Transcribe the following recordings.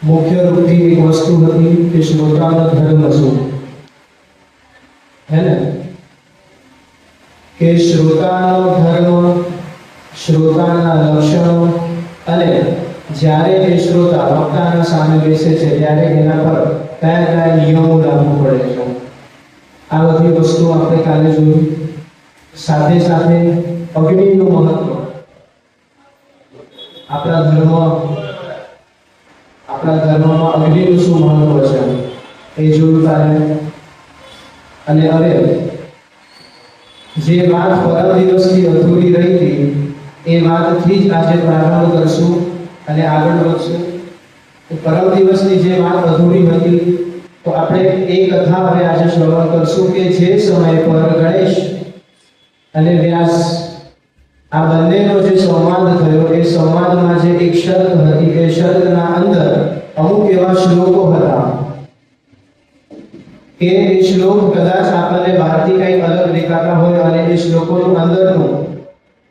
મુખ્ય રૂપથી એક વસ્તુ હતી કે શ્રોતાનો ધર્મ શું, હે ને? કે શ્રોતાનો ધર્મ, શ્રોતાના લક્ષણો, અને જ્યારે એ શ્રોતા વક્તાના સામે બેસે છે ત્યારે એના પર કયા કયા નિયમો લાગુ પડે છે, આ બધી વસ્તુ આપણે કાલે જોયું. સાથે સાથે અગ્નિનું મહત્વ, આપણા ધર્મમાં અગ્નિનું શું મહત્વ છે એ જોયું કાલે. અને હવે જે વાત પરમ દિવસથી અધૂરી રહી હતી એ વાતથી જ આજે પ્રારંભ કરશું અને આગળ વધશું. પરમ દિવસની જે વાત અધૂરી હતી તો આપણે એ કથા હવે આજે શ્રવણ કરશું કે જે સમય પર ગણેશ અને વ્યાસ આ બંનેનો જે સંવાદ થયો એ સંવાદમાં જે એક શરત હતી એ શરતના અંદર અમુક એવા શ્લોકો હતા કે એ શ્લોક કદાચ આપણને બહારથી કંઈ અલગ દેખાતા હોય અને એ શ્લોકોનું અંદરનું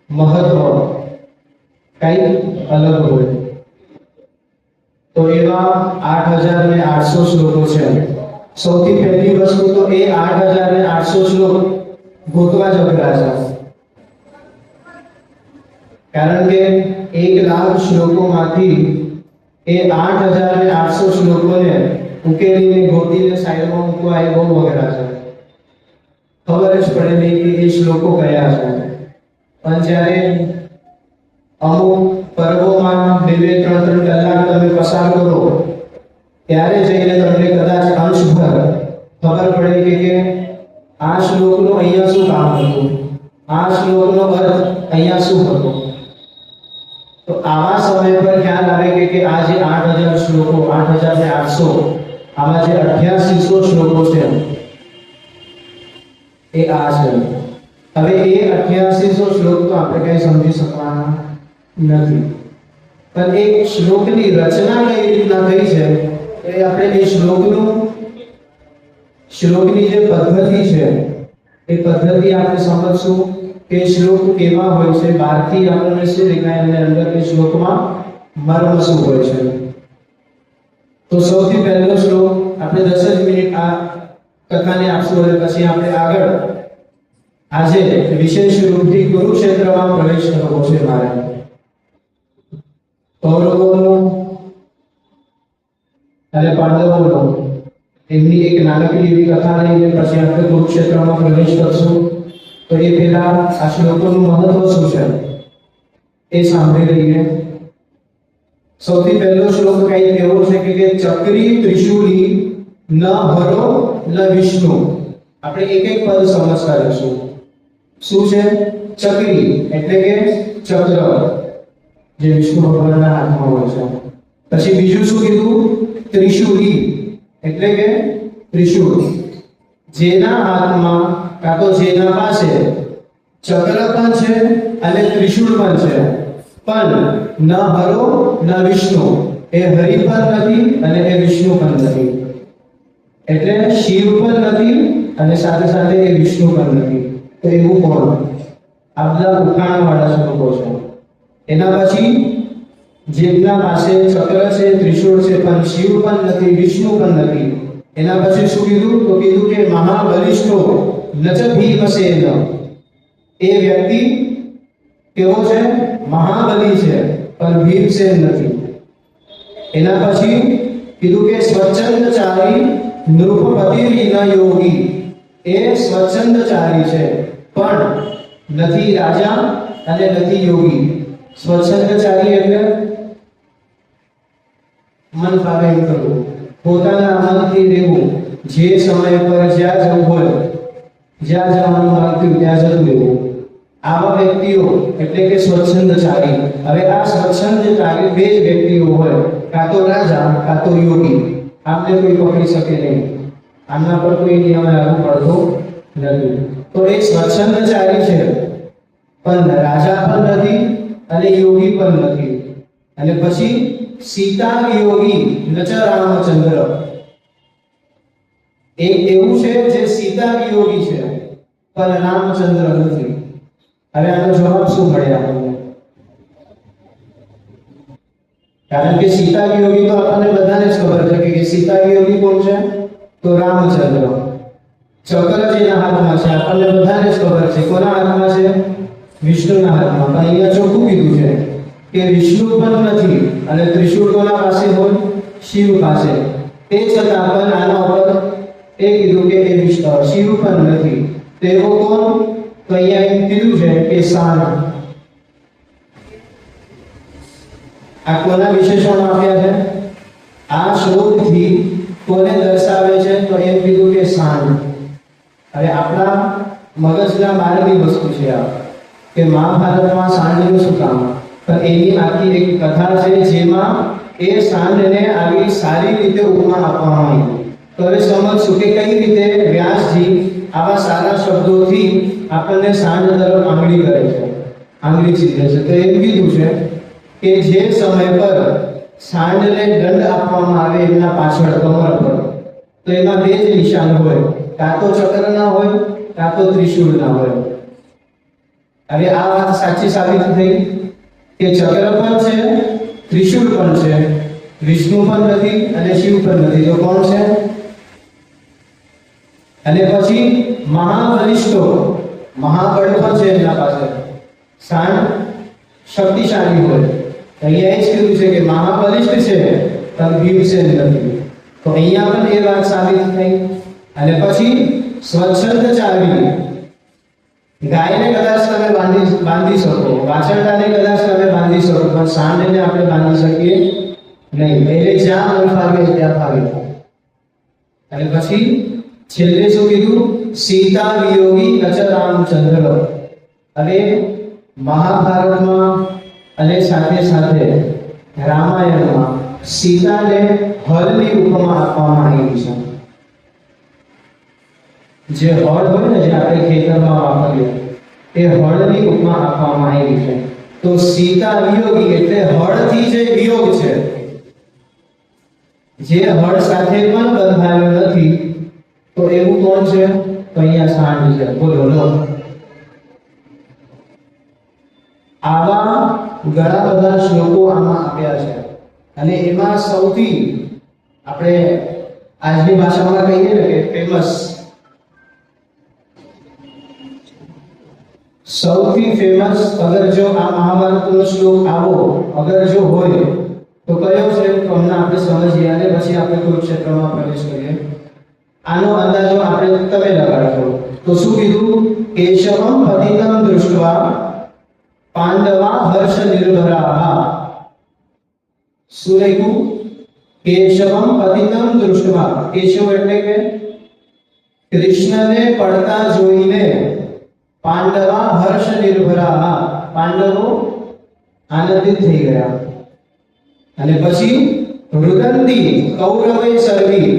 મહત્વ કંઈ અલગ હોય. તો એવા 8800 શ્લોકો છે. સૌથી પહેલી વસ્તુ તો એ 8800 શ્લોક ગોતવા જ અઘરા છે, કારણ કે 1 લાખ શ્લોકોમાંથી એ 8800 શ્લોકોને ઉકેલીને ગોતીને સાઈડમાં મૂકવા એ બહુ અઘરા છે. ખબર જ પડે નહીં કે એ શ્લોકો કયા છે. પણ જ્યારે અમુક પર્વોમાં 2-3 કલાક તમે પસાર કરો ત્યારે જઈને તમને કદાચ અંશભર ખબર પડે કે આ શ્લોકનું અહીંયા શું કામ હતું, આ શ્લોકનો અર્થ અહીંયા શું હતો. તો આવા સમય પર ખ્યાલ આવે કે આ જે 8000 શ્લોકો, 8800, આમાં જે 8800 શ્લોકો છે એ આ છે. હવે એ 8800 શ્લોક તો આપણે કઈ સમજી શકવાના નથી, પણ એક શ્લોકની રચના કઈ રીતના થઈ છે એ આપણે એ શ્લોકની જે પદ્ધતિ છે એ પદ્ધતિ આપણે સમજશું કે શ્લોક કેવા હોય છે. બહારથી આપણને શું દેખાય અને અંદર એ શ્લોકમાં મર્મ શું હોય છે. તો સૌથી પહેલો શ્લોક આપણે 10 જ મિનિટ આ કથાને આપશું અને પછી આપણે આગળ આજે વિશેષ રૂપથી કુરુક્ષેત્રમાં પ્રવેશ કરવો છે મારે. કૌરવોનો અને પાંડવોનો એમની એક નાનકડી એવી કથા લઈને પછી આપણે કુરુક્ષેત્રમાં પ્રવેશ કરશું. તો એ પહેલા આ શ્લોકોનું મહત્વ શું છે એ સાંભળી લઈએ. સૌથી પહેલો શ્લોક કઈ એવો છે કે ચક્રી ત્રિશુલી ન હરો ન વિષ્ણુ. આપણે એક એક પદ સમજતા જઈશું. શું છે? ચક્રી એટલે કે ચક્ર, જે વિષ્ણુ ભગવાનના હાથમાં હોય છે. પછી બીજું શું કીધું? ત્રિશુલી એટલે કે ત્રિશુળ, જેના હાથમાં કાં તો જેના પાસે ચક્ર પણ છે અને ત્રિશુળ પણ છે, પણ ન હરો ન વિષ્ણુ, એ હરિ પણ નથી અને એ વિષ્ણુ પણ નથી. એટલે શિવ પણ નથી અને સાથે સાથે એ વિષ્ણુ પણ નથી. તો એવું કોણ? આ બધા ઉખાણવાળા શ્લોકો છે. એના પછી જેમના પાસે ચક્ર છે, ત્રિશુળ છે, પણ શિવ પણ નથી, વિષ્ણુ પણ નથી, એના પછી શું કીધું? તો કીધું કે મહાબલિષ્ઠો નચ ભીમસેન. એ વ્યક્તિ કેવો છે? મહાબલી છે પણ ભીમસેન નથી. એના પછી કીધું કે સ્વચ્છંદચારી નૃપપતિ ન યોગી. એ સ્વચ્છંદચારી છે પણ નથી રાજા અને નથી યોગી. સ્વચ્છંદચારી એટલે મન ફાવે એમ કરવું, પોતાના મનથી રહેવું, જે સમય પર જ્યાં જવું હોય, જ્યાં જવાનું માગતું ત્યાં જતું રહેવું. આવા વ્યક્તિઓ એટલે કે સ્વચ્છંદચારી. હવે આ સ્વચ્છંદચારી બે જ વ્યક્તિઓ હોય, કાં તો રાજા કાં તો યોગી. આમને કોઈ પકડી શકે નહીં, આમના પર કોઈ નિયમ લાગુ પડતો નથી. તો એ સ્વચ્છંદચારી છે પણ રાજા પણ નથી અને યોગી પણ નથી. અને પછી સીતા યોગી નચ રામચંદ્ર. એક એવું છે જે સીતા યોગી છે પણ રામચંદ્ર નથી. હવે આનો જવાબ શું મળે આપણને? કારણ કે સીતા યોગી તો આપણને બધાને તો રામચંદ્ર. ચક્ર જેના હાથમાં છે આપણને બધાને જ ખબર છે, કોના હાથમાં છે? વિષ્ણુના હાથમાં. પણ અહીંયા ચોખ્ખું કીધું છે કે વિષ્ણુ પણ નથી અને ત્રિશૂળ કોના પાસે હોય? શિવ પાસે. તે છતાં પણ આના ઉપર એ કીધું કે એ શિવ પણ નથી. તો એવો કોણ? તો અહીંયા એમ કીધું છે કે સાંડ. આ કોના વિશેષણો આપ્યા છે? આ શ્લોકથી કોને દર્શાવે છે? તો એમ કીધું કે સાંડ. હવે આપણા મગજના બહારની વસ્તુ છે આ, કે મહાભારતમાં સાંડનું શું કામ? પણ એની આખી એક કથા છે જેમાં એ સાંડને આવી સારી રીતે ઉપમા આપવામાં આવી. તો હવે સમજશું કે કઈ રીતે વ્યાસજી આવા સારા શબ્દોથી આપણને સાંડ તરફ આંગળી કરે છે, આંગળી ચીંધે છે. તો એમ કીધું છે કે જે સમય પર સાંડને દંડ આપવામાં આવે એમના પાછળ કમર પર, તો એમાં બે જ નિશાન હોય, કાં તો ચક્રના હોય કાં તો ત્રિશૂળના હોય. હવે આ વાત સાચી સાબિત થઈ કે ચક્ર પણ છે, ત્રિશૂળ પણ છે, વિષ્ણુ પણ નથી અને શિવ પણ નથી. તો કોણ છે? અને પછી મહાબલિષ્ઠો, મહાબળ પણ છે એમના પાસે. સાંડ શક્તિશાળી હોય. અહીંયા એ જ કીધું છે કે મહાબલિષ્ઠ છે પણ ભીમસેન નથી. તો અહીંયા પણ એ વાત સાબિત થઈ. અને પછી સ્વચ્છંદચારી, ગાયને કદાચ તમે બાંધી શકો, વાછરડાને કદાચ તમે બાંધી શકો, પણ સાંડને આપણે બાંધી શકીએ નહીં. એટલે જ્યાં મન ફાવે ત્યાં ફાવે. અને પછી છેલ્લે શું કીધું? સીતા વિયોગી અચ રામચંદ્ર. હવે મહાભારતમાં અને સાથે સાથે રામાયણમાં સીતાને હળની ઉપમા આપવામાં આવી છે. જે હળ હોય ને, જે આપણે ખેતરમાં વાપરીએ, એ હળની ઉપમા આપવામાં આવી છે. તો સીતા વિયોગી એટલે હળથી જે વિયોગ છે, જે હળ સાથે પણ બંધાયેલો નથી, તો એવું કોણ છે? તો અહીંયા સાંડ છે. બોલો લો. આવા ઘણા બધા શ્લોકો આમાં આપ્યા છે. અને એમાં સૌથી આપણે આજની ભાષામાં કહીએ ને કે ફેમસ, સૌથી ફેમસ અગર જો આ મહાભારતનો શ્લોક આવો અગર જો હોય તો કયો છે? તો અમને આપણે સમજીએ અને પછી આપણે કુરુક્ષેત્રમાં પ્રવેશ કરીએ. આનો અંદાજો આપણે તમે લગાડજો. તો શું કીધું? કેશવમ પતિતમ દૃષ્ટવા પાંડવા હર્ષ નિર્ભરાઃ. શું લખ્યું? કેશવમ પતિતમ દૃષ્ટવા. કેશવ એટલે કે કૃષ્ણને પડતા જોઈને પાંડવા હર્ષ નિર્ભરાઃ. પાંડવો આનંદિત થઈ ગયા. અને પછી રુદંતી કૌરવે સર્વી.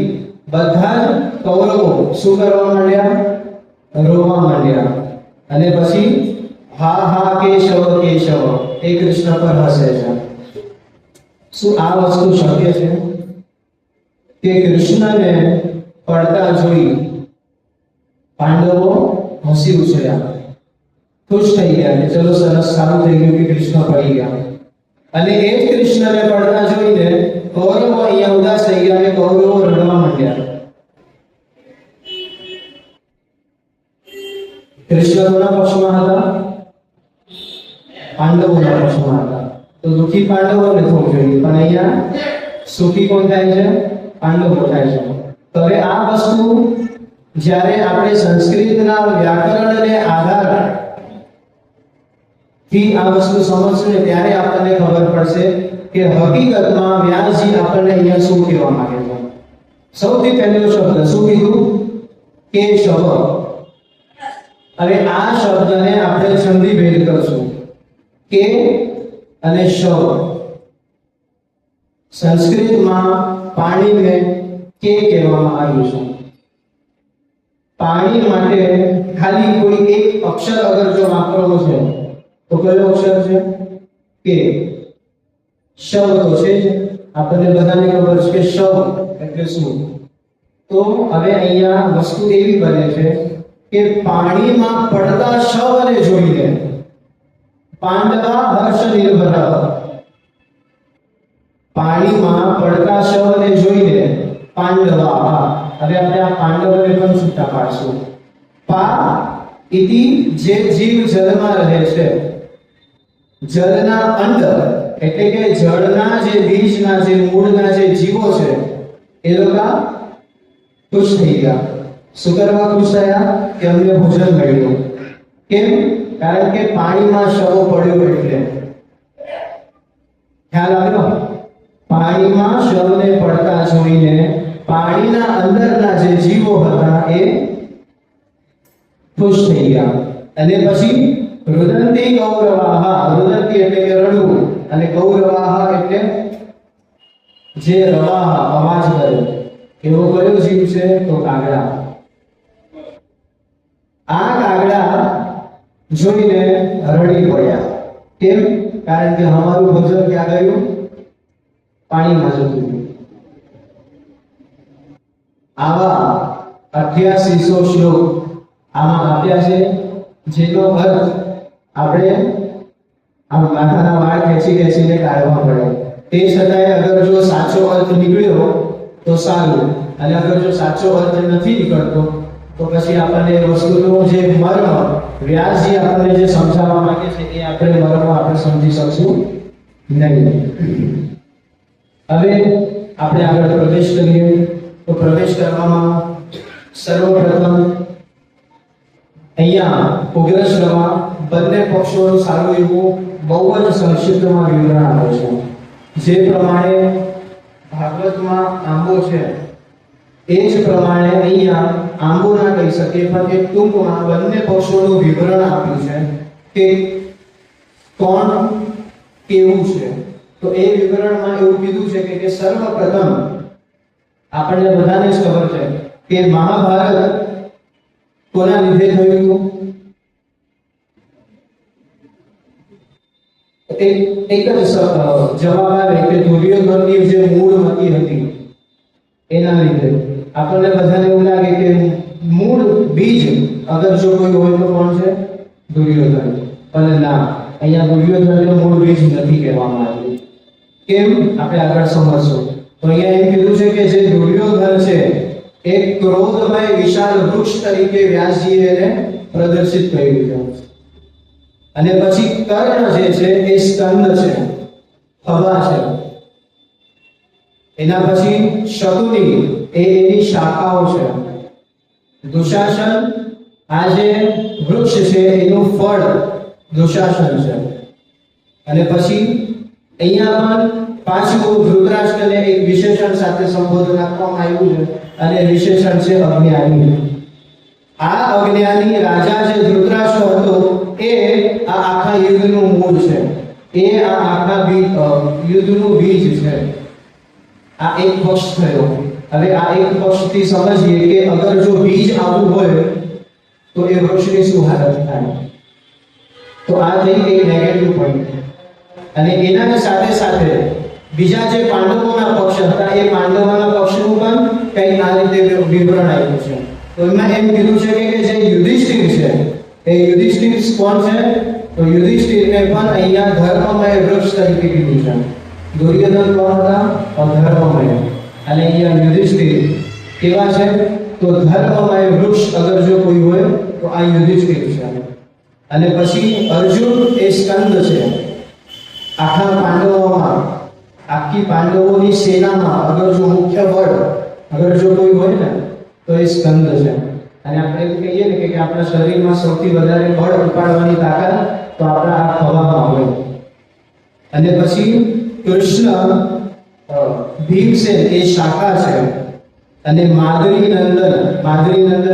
બધા જ કૌરવો શું કરવા માંડ્યા? રોવા માંડ્યા. અને પછી હા હા કેશવ કેશવ, એ કૃષ્ણ પર હસે છે. શું આ વસ્તુ શક્ય છે કે કૃષ્ણને પડતા જોઈ પાંડવો હસી ઉછળ્યા, ખુશ થઈ ગયા કે ચલો સરસ, સારું થઈ ગયું કે કૃષ્ણ પડી ગયા. અને એ જ કૃષ્ણને પડતા જોઈને કૌરવો અહીંયા ઉદાસ થઈ ગયા અને કૌરવો રડવા માંડ્યા. કૃષ્ણ કોના પક્ષમાં હતા? પાંડવોના પક્ષમાં હતા. તો દુઃખી પાંડવોને થવું જોઈએ, પણ અહીંયા સુખી કોણ થાય છે? પાંડવો થાય છે. તો હવે આ વસ્તુ જ્યારે આપણે સંસ્કૃતના વ્યાકરણને આધાર થી આ વસ્તુ સમજશું ને ત્યારે આપણને ખબર પડશે કે હકીકતમાં વ્યાસજી આપણને અહીંયા શું કહેવા માંગે છે. સૌથી પહેલો શબ્દ શું કીધું? કેશવ. હવે આ શબ્દને આપણે સંધિ ભેદ કરશું. કે અને શવ. સંસ્કૃતમાં પાણીને કે કહેવામાં આવ્યું છે. પાણી માટે ખાલી કોઈ એક અક્ષર અગર જો વાપરવો છે તો કયો અક્ષર છે? કે. શવ તો છે જ, આપણને બધાને ખબર છે કે શવ એટલે શું. તો હવે અહીંયા વસ્તુ એવી બને છે કે પાણીમાં પડતા શવને જોઈને પાંડવા હર્ષ નિર્ભર. પાણીમાં પડતા શવને જોઈને પાંડવા હવે આપણે આ પાંડવોને પણ છૂટા પાડશું. પા ઇતિ જે જીવ જળમાં રહે છે, જળના અંદર એટલે કે જળના જે બીજના જે મૂળના જે જીવો છે એ લોકો ખુશ થઈ ગયા. શું કરવા ખુશ થયા? કે અમને ભોજન મળ્યું. કેમ? કારણ કે પાણીમાં શવો પડ્યો એટલે. ખ્યાલ આવ્યો? પાણીમાં શવને પડતા જોઈને પાણીના અંદરના જે જીવો હતા એ ખુશ થઈ ગયા. અને પછી રુદંતી ગૌરવાહ, રુદંતી એટલે કે રડવું, અને ગૌરવાહ એટલે જે રવાહ અવાજ કરે. એવો કયો જીવ છે? તો કાગડા. આ કાગડા જોઈને રડી પડ્યા. કેમ? કારણ કે અમારું ભોજન ક્યાં ગયું? પાણીમાં જતું રહ્યું. આવા 8800 શ્લોક આમાં આપ્યા છે, જેનો અર્થ આપણે આમ માથાના વાળ ખેંચીને કાઢવા પડે. તે છતાંય અગર જો સાચો અર્થ નીકળ્યો તો સારું, અને અગર જો સાચો અર્થ નથી નીકળતો તો પછી આપણને વસ્તુનું જે મર્મ વ્યાસજી આપણને જે સમજાવવા માંગે છે એ આપણે મર્મ આપણે સમજી શકશું નહીં. હવે આપણે આગળ પ્રવેશ કરીએ. તો પ્રવેશ કરવામાં સર્વપ્રથમ અહીંયા ઉગ્રશ્રવા બંને પક્ષોનું સારું એવું બહુ જ સંક્ષિપ્તમાં વિવરણ આપે છે. જે પ્રમાણે ભાગવતમાં આંબો છે એ જ પ્રમાણે અહીંયા આંબો ના કહી શકીએ, પણ એક ટૂંકમાં બંને પક્ષોનું વિવરણ આપ્યું છે કે કોણ કેવું છે. તો એ વિવરણમાં એવું કીધું છે કે સર્વપ્રથમ આપણને બધાને જ ખબર છે કે મહાભારત કોના લીધે થયું હતું? એક જ જવાબ આવે કે દુર્યોધનની જે મૂળમતી હતી એના લીધે. આપણને બધાને એવું લાગે કે મૂળ બીજ અગર જો કોઈ હોય તો કોણ છે? દુર્યોધન. પણ ના, અહીંયા દુર્યોધનને મૂળ બીજ નથી કહેવામાં આવ્યું. કેમ? આપણે આગળ સમજશું. તો અહીંયા એમ કીધું છે કે જે દુર્યોધન છે એક ક્રોધમય વિશાળ વૃક્ષ તરીકે વ્યાસજીએ એને પ્રદર્શિત કર્યું છે. અને પછી કર્ણ જે છે એ સ્કંદ છે, હવા છે. એના પછી શકુની એ એની શાખાઓ છે. દુશાસન આ જે વૃક્ષ છે એનું ફળ દુશાસન છે. અને પછી અહીંયા પણ પાછું ધૃતરાષ્ટ્રને એક વિશેષણ સાથે સંબોધન આપવામાં આવ્યું છે, અને વિશેષણ છે અજ્ઞાની. આ અજ્ઞાની રાજા જે ધૃતરાષ્ટ્ર હતો એ આ આખા યુદ્ધનું મૂળ છે. એ આ આખા યુદ્ધનું બીજ છે. આ એક પક્ષ થયો. હવે આ એક પક્ષથી સમજીએ કે અગર જો બીજ આવું હોય તો એ વૃક્ષની શું હાલત થાય. તો આ થઈ એક નેગેટિવ પોઈન્ટ. અને એના સાથે સાથે બીજા જે પાંડવોના પક્ષ હતા એ પાંડવોના પક્ષનું પણ કંઈ આ રીતે વિવરણ આપ્યું છે. તો એમાં એમ કીધું છે કે જે યુધિષ્ઠિર છે એ યુધિષ્ઠિર કોણ છે? તો યુધિષ્ઠિરને પણ અહીંયા ધર્મમય વૃક્ષ તરીકે કીધું છે. દુર્યોધન કોણ હતા? અધર્મમય. અને અહીંયા યુધિષ્ઠિર કેવા છે? તો ધર્મમય વૃક્ષ અગર જો કોઈ હોય તો આ યુધિષ્ઠિર છે. અને પછી અર્જુન એ સ્કંદ છે. આખા પાંડવોમાં, આખી પાંડવોની સેનામાં અગર જો મુખ્ય બળ અગર જો કોઈ હોય ને તો એ સ્કંદ છે. અને આપણે એવું કહીએ ને કે આપણા શરીરમાં સૌથી વધારે બળ ઉપાડવાની તાકાત તો આપણા આ ખભામાં હોય. અને પછી કૃષ્ણ ભીમસેન એ શાખા છે. અને માદરી નંદન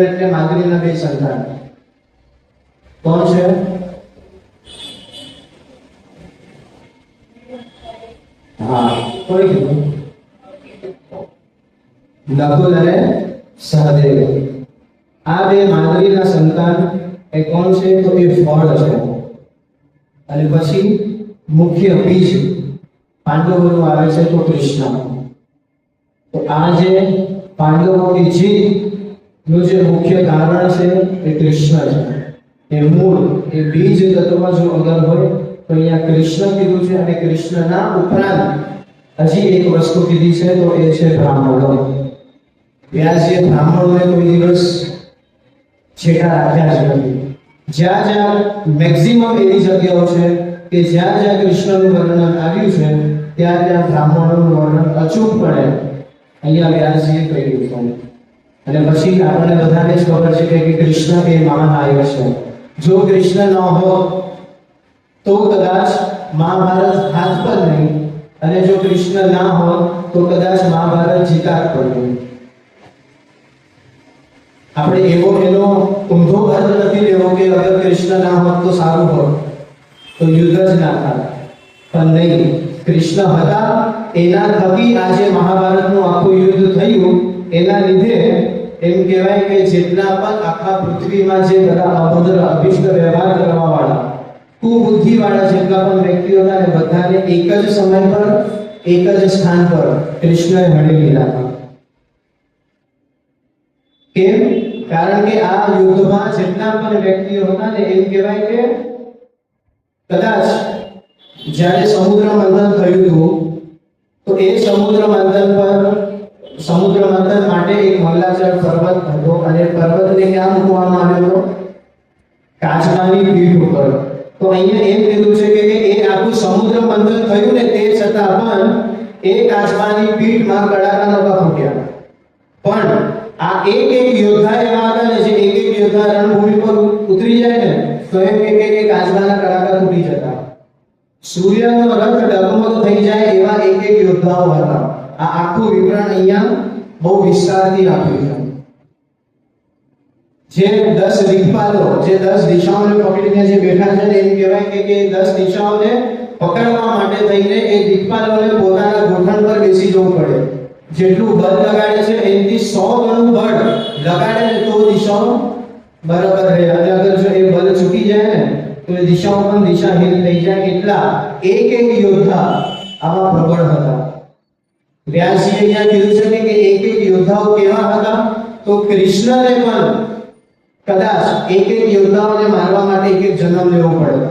એટલે માદરીના બે સંતાન કોણ છે? હા, કોઈ કીધું? નકુલ અને સહદેવ. આ બે માદરીના સંતાન એ કોણ છે? તો એ ફળ છે. અને પછી મુખ્ય બીજ પાંડવોનું આવે છે તો કૃષ્ણ. તો આ જે પાંડવોની જીતનું જે મુખ્ય કારણ છે એ કૃષ્ણ છે. એ મૂળ એ બીજ તત્વમાં જો અગર હોય તો અહીંયા કૃષ્ણ કીધું છે. અને કૃષ્ણના ઉપરાંત હજી એક વસ્તુ કીધી છે તો એ છે બ્રાહ્મણો. વ્યાસજીએ બ્રાહ્મણોને કોઈ દિવસ છેટા રાખ્યા જ નથી. જ્યાં જ્યાં મેક્સિમમ એવી જગ્યાઓ છે કે જ્યાં જ્યાં કૃષ્ણનું વર્ણન આવ્યું છે ત્યાં ત્યાં બ્રાહ્મણોનું વર્ણન અચૂકપણે અહીંયા વ્યાસજીએ કર્યું છે. અને પછી આપણને બધાને જ ખબર છે કે કૃષ્ણ એ મહાનાયક છે. જો કૃષ્ણ ન હોત તો કદાચ મહાભારત હાથ પર નહીં, અને જો કૃષ્ણ ના હોત તો કદાચ મહાભારત જીતાત પણ નહીં. આપણે એવો એનો ઊંધો અર્થ નથી લેવો કે અગર કૃષ્ણ ના હોત તો સારું હોત, તો યુદ્ધ જ ના થાત. પણ નહીં, કૃષ્ણ હતા એના થકી આજે મહાભારતનું આખું યુદ્ધ થયું. એના લીધે એમ કહેવાય કે જેટલા પણ આખા પૃથ્વીમાં જે બધા અભદ્ર અભિષ્ટ વ્યવહાર કરવા વાળા કુબુદ્ધિ વાળા જેટલા પણ વ્યક્તિઓ હતા ને બધાને એક જ સમય પર એક જ સ્થાન પર કૃષ્ણએ હણી લીધા. કેમ? કારણ કે આ યુદ્ધમાં જેટલા પણ વ્યક્તિઓ હતા ને એમ કહેવાય કે કદાચ જ્યારે સમુદ્ર મંથન થયું હતું તો એ સમુદ્ર મંથન માટે એક મલ્લાચળ પર્વત હતો, અને પર્વતને ક્યાં મૂકવામાં આવ્યો હતો? કાચબાની પીઠ ઉપર. તો અહીંયા એમ કીધું છે કે એ આખું સમુદ્ર મંથન થયું ને તે છતાં પણ એ કાચબાની પીઠમાં કડાકા નહોતા ફૂટ્યા. પણ આ એક યોદ્ધા એવા હતા ને જે એક યોદ્ધા રણભૂમિ પર ઉતરી જાય ને તો એમ કે કાચબાના કડાકા તૂટી જતા. સૂર્યનો રથ ડગમગ થઈ જાય એવા એક યોદ્ધાઓ હતા. આ આખું વિવરણ અહીંયા બહુ વિસ્તારથી આપ્યું છે. જે 10 દિક્પાલો, જે 10 દિશાઓને પકડીને જે બેઠા છે ને એમ કહેવાય કે 10 દિશાઓને પકડવા માટે થઈને એ દિક્પાલોને પોતાના ગોઠણ પર બેસી જવું પડે. જેટલું બળ લગાડે છે એનાથી 100 ગણું બળ લગાડે ને તો દિશાઓ બરાબર રહે, અને અગર જો એ બળ ચૂકી જાય ને તો એ દિશાઓ પણ દિશાહીન થઈ જાય. એટલા એક યોદ્ધા આવા પ્રબળ હતા. વ્યાસજીએ અહીંયા કીધું છે કે એક યોદ્ધાઓ કેવા હતા? તો કૃષ્ણને પણ કદાચ એક યોદ્ધાઓને મારવા માટે એક જન્મ લેવો પડે,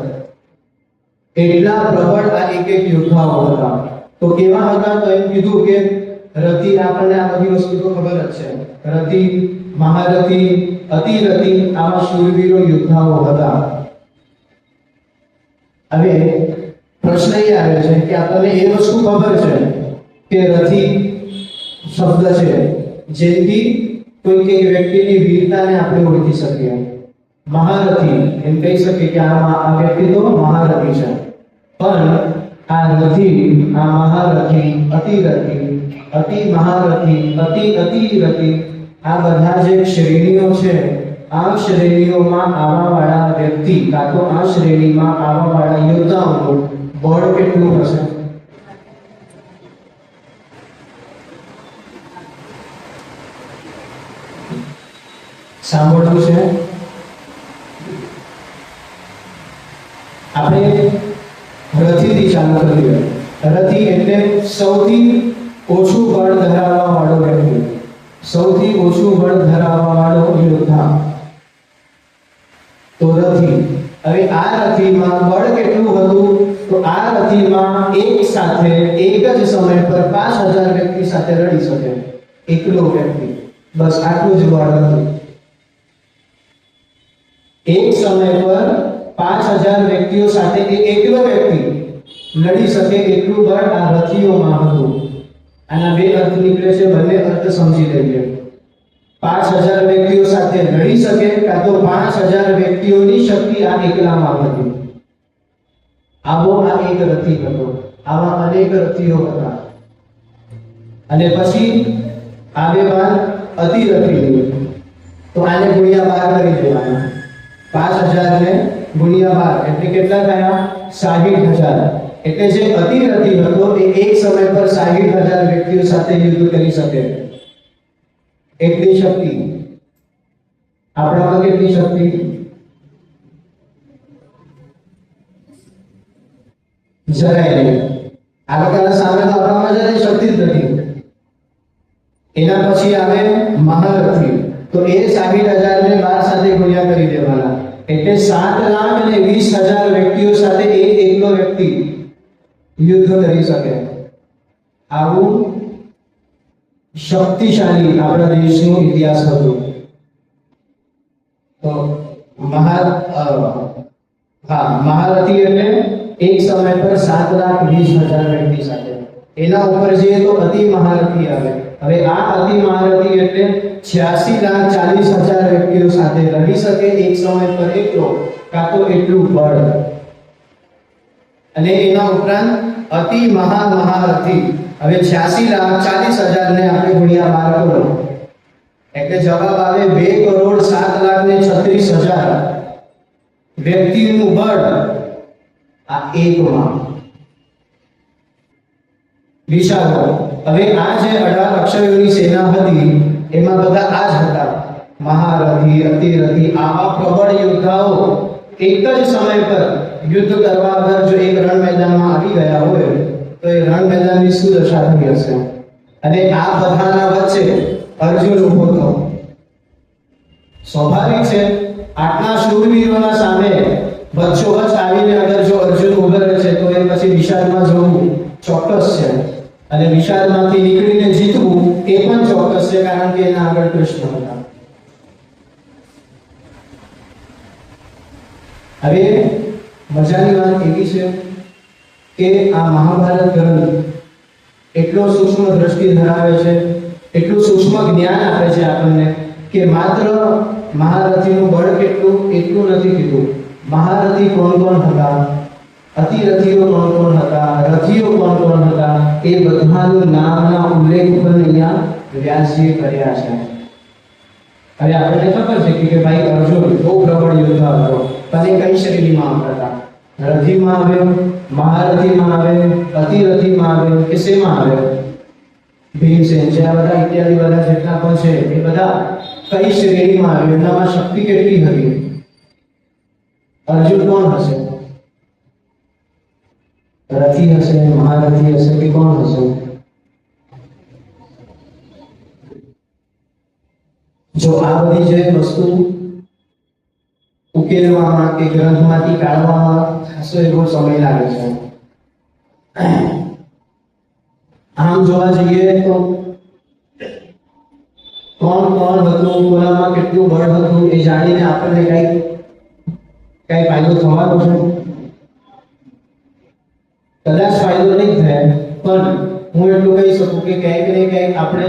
એટલા પ્રબળ આ એક યોદ્ધાઓ હતા. તો કેવા હતા? તો એમ કીધું કે રથી, આપણને આ બધી વસ્તુ તો ખબર જ છે, રથી, મહારથી, અતિરથી, આવા શૂરવીરો યોદ્ધાઓ હતા. હવે પ્રશ્ન એ આવે છે કે આપણને એ વસ્તુ ખબર છે કે રથી શબ્દ છે જેથી કોઈ એક વ્યક્તિની વીરતાને આપણે ઓળખી શકીએ. મહારથી એમ કહી શકીએ કે આ વ્યક્તિ તો મહારથી છે. પણ આ રથી, આ મહારથી, અતિરથી, અતિ મહારથી, અતિરથી, આ બધા જે શ્રેણીઓ છે, આ શ્રેણીઓમાં આવા વાળા વ્યક્તિ કાં તો આ શ્રેણીમાં આવા વાળા યોદ્ધાઓનું બળ કેટલું હશે? સાંભળવું છે? આપણે રથીથી ચાલુ કરીએ. રથી એટલે સૌથી ઓછું બળ ધરાવવા વાળો વ્યક્તિ, સૌથી ઓછું બળ ધરાવવા વાળો યોદ્ધા, તો રથી. હવે આ રથીમાં બળ કેટલું હતું? તો આ રથીમાં એક સાથે એક જ સમય પર 5000 વ્યક્તિ સાથે લડી શકે, એકલો વ્યક્તિ. બસ આટલું જ બળ હતું. એક સમય પર 5000 વ્યક્તિઓ સાથે એકલો વ્યક્તિ લડી શકે એટલું બળ આ રથીઓમાં હતું. આના બે અર્થ નીકળે છે, બંને અર્થ સમજી લઈએ. 5000 વ્યક્તિઓ સાથે લડી શકે કાં તો 5000 વ્યક્તિઓની શક્તિ આ એકલામાં હતી. આવો આ એક રથી હતો. આવા અનેક રથીઓ હતા. અને પછી આવે વાત અતિરથીની. તો આને ગુણ્યા 12 કરી દેવાના. 5000 ને ગુણ્યા 12 એટલે કેટલા થયા? 60000. એટલે જે અતિરથી હતો એ એક સમય પર 60000 વ્યક્તિઓ સાથે યુદ્ધ કરી શકે એટલી શક્તિ. આપણામાં કેટલી શક્તિ? જરાય નહીં. આ લોકોના સામે તો આપણામાં જરાય શક્તિ જ નથી. એના પછી આવે મહારથી. તો એ 60000 ને 12 સાથે ગુણ્યા કરી દેવાના એટલે 7,20,000 વ્યક્તિઓ સાથે એક એકલો વ્યક્તિ યુદ્ધ કરી શકે. આવું શક્તિશાળી આપણા દેશનો ઇતિહાસ હતો. તો મહારથી એટલે એક સમય પર 7,20,000 વ્યક્તિ સાથે. એના ઉપર જઈએ તો અતિ મહારથી આવે. હવે આ અતિ મહારથી એટલે 86,40,000 વ્યક્તિઓ સાથે રહી શકે એક સમય પર એટલો કાં તો એટલું બળ. અને એના ઉપરાંત અતિ મહારથી. હવે 86,40,000 ને આપણે ગુણ્યા 12 કરો એટલે જવાબ આવે 2,07,36,000 વ્યક્તિનું બળ આ એકમાં. વિચારો હવે આ જે 18 અક્ષયોની સેના હતી એમાં બધા આ જ હતા, મહારથી, અતિરથી, આવા પ્રબળ યોદ્ધાઓ એક જ સમય પર યુદ્ધ કરવા અગર જો એક રણ મેદાનમાં આવી ગયા હોય તો એ રણ મેદાનની શું દશા થઈ હશે. અને આ બધાના વચ્ચે અર્જુન ઊભો થયો. સ્વાભાવિક છે આટલા શૂરવીરોના સામે વચ્ચોવચ્ચ આવીને અગર જો અર્જુન ઉભો રહે છે તો એ પછી વિષાદમાં જવું ચોક્કસ છે. અને વિષાદમાંથી નીકળીને જીતવું એ પણ ચોક્કસ છે, કારણ કે એના આગળ કૃષ્ણ હતા. હવે મજાની વાત એવી છે કે આ મહાભારત ગ્રંથ એટલો સૂક્ષ્મ દ્રષ્ટિ ધરાવે છે, એટલું સૂક્ષ્મ જ્ઞાન આપે છે આપણને કે માત્ર મહારથીનું બળ કેટલું એટલું નથી કીધું. મહારથી કોણ કોણ હતા, અતિરથીઓ કોણ કોણ હતા, રથીઓ કોણ કોણ હતા, એ બધાનું નામના ઉલ્લેખ પણ અહીંયા વ્યાસજીએ કર્યા છે. હવે આપણને ખબર છે કે ભાઈ અર્જુન બહુ પ્રબળ યોદ્ધા હતો, પણ એ કઈ શ્રેણીમાં આવતા હતા? રથીમાં આવ્યો, મહારથીમાં આવે, અતિરથીમાં આવે કે શેમાં આવે? ભીમસેન છે, આ બધા ઇત્યાદિ બધા જેટલા પણ છે એ બધા કઈ શ્રેણીમાં આવે? એમનામાં શક્તિ કેટલી હતી? અર્જુન કોણ હશે? રથી હશે, મહારથી હશે કે કોણ હશે? જો આ બધી જે વસ્તુ ઉકેલવામાં કે ગ્રંથમાંથી કાઢવામાં ખાસો એવો સમય લાગે છે. આમ જોવા જઈએ તો કોણ કોણ હતું, કોનામાં કેટલું બળ હતું એ જાણીને આપણને કઈ ફાયદો થવાનો છે? કદાચ ફાયદો નહીં થાય, પણ હું એટલું કહી શકું કે ક્યાંક ને ક્યાંક આપણે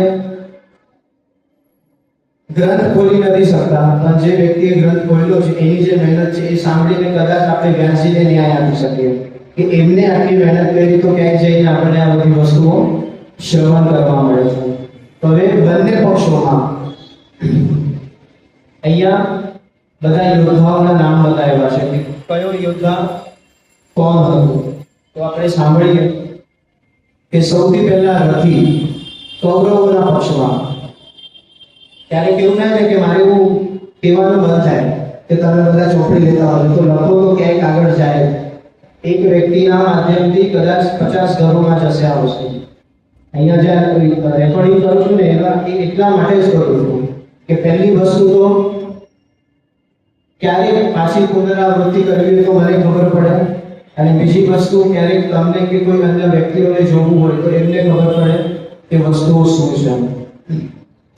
ગ્રંથ ખોલી નથી શકતા, પણ જે વ્યક્તિએ ગ્રંથ ખોલ્યો છે એની જે મહેનત છે એ સાંભળીને કદાચ આપણે વ્યાસજીને ન્યાય આપી શકીએ કે એમને આટલી મહેનત કરી તો ક્યાંક જઈને આપણને આ બધી વસ્તુઓ શ્રવણ કરવા મળે છે. તો હવે બંને પક્ષોમાં અહીંયા બધા યોદ્ધાઓના નામ બતાવ્યા છે કે કયો યોદ્ધા કોણ હતું. તો આપણે સાંભળીએ કે સૌથી પહેલા રથી કૌરવોના પક્ષમાં. ત્યારે કેવું ના છે કે મારે એવું કહેવાનું બંધ થાય કે તમે બધા ચોપડી લેતા હોય તો લખો તો ક્યાંક આગળ જાય. એક વ્યક્તિના માધ્યમથી કદાચ 50 ઘરોમાં જશે આ વસ્તુ. અહીંયા જે રેકોર્ડિંગ કરું છું ને એમાં એટલા માટે જ કરું છું કે પહેલી વસ્તુ તો ક્યારેક પાછી પુનરાવૃત્તિ કરવી તો મને ખબર પડે, અને બીજી વસ્તુ ક્યારેક તમને કે કોઈ અન્ય વ્યક્તિઓને જોવું હોય તો એમને ખબર પડે કે વસ્તુઓ શું છે.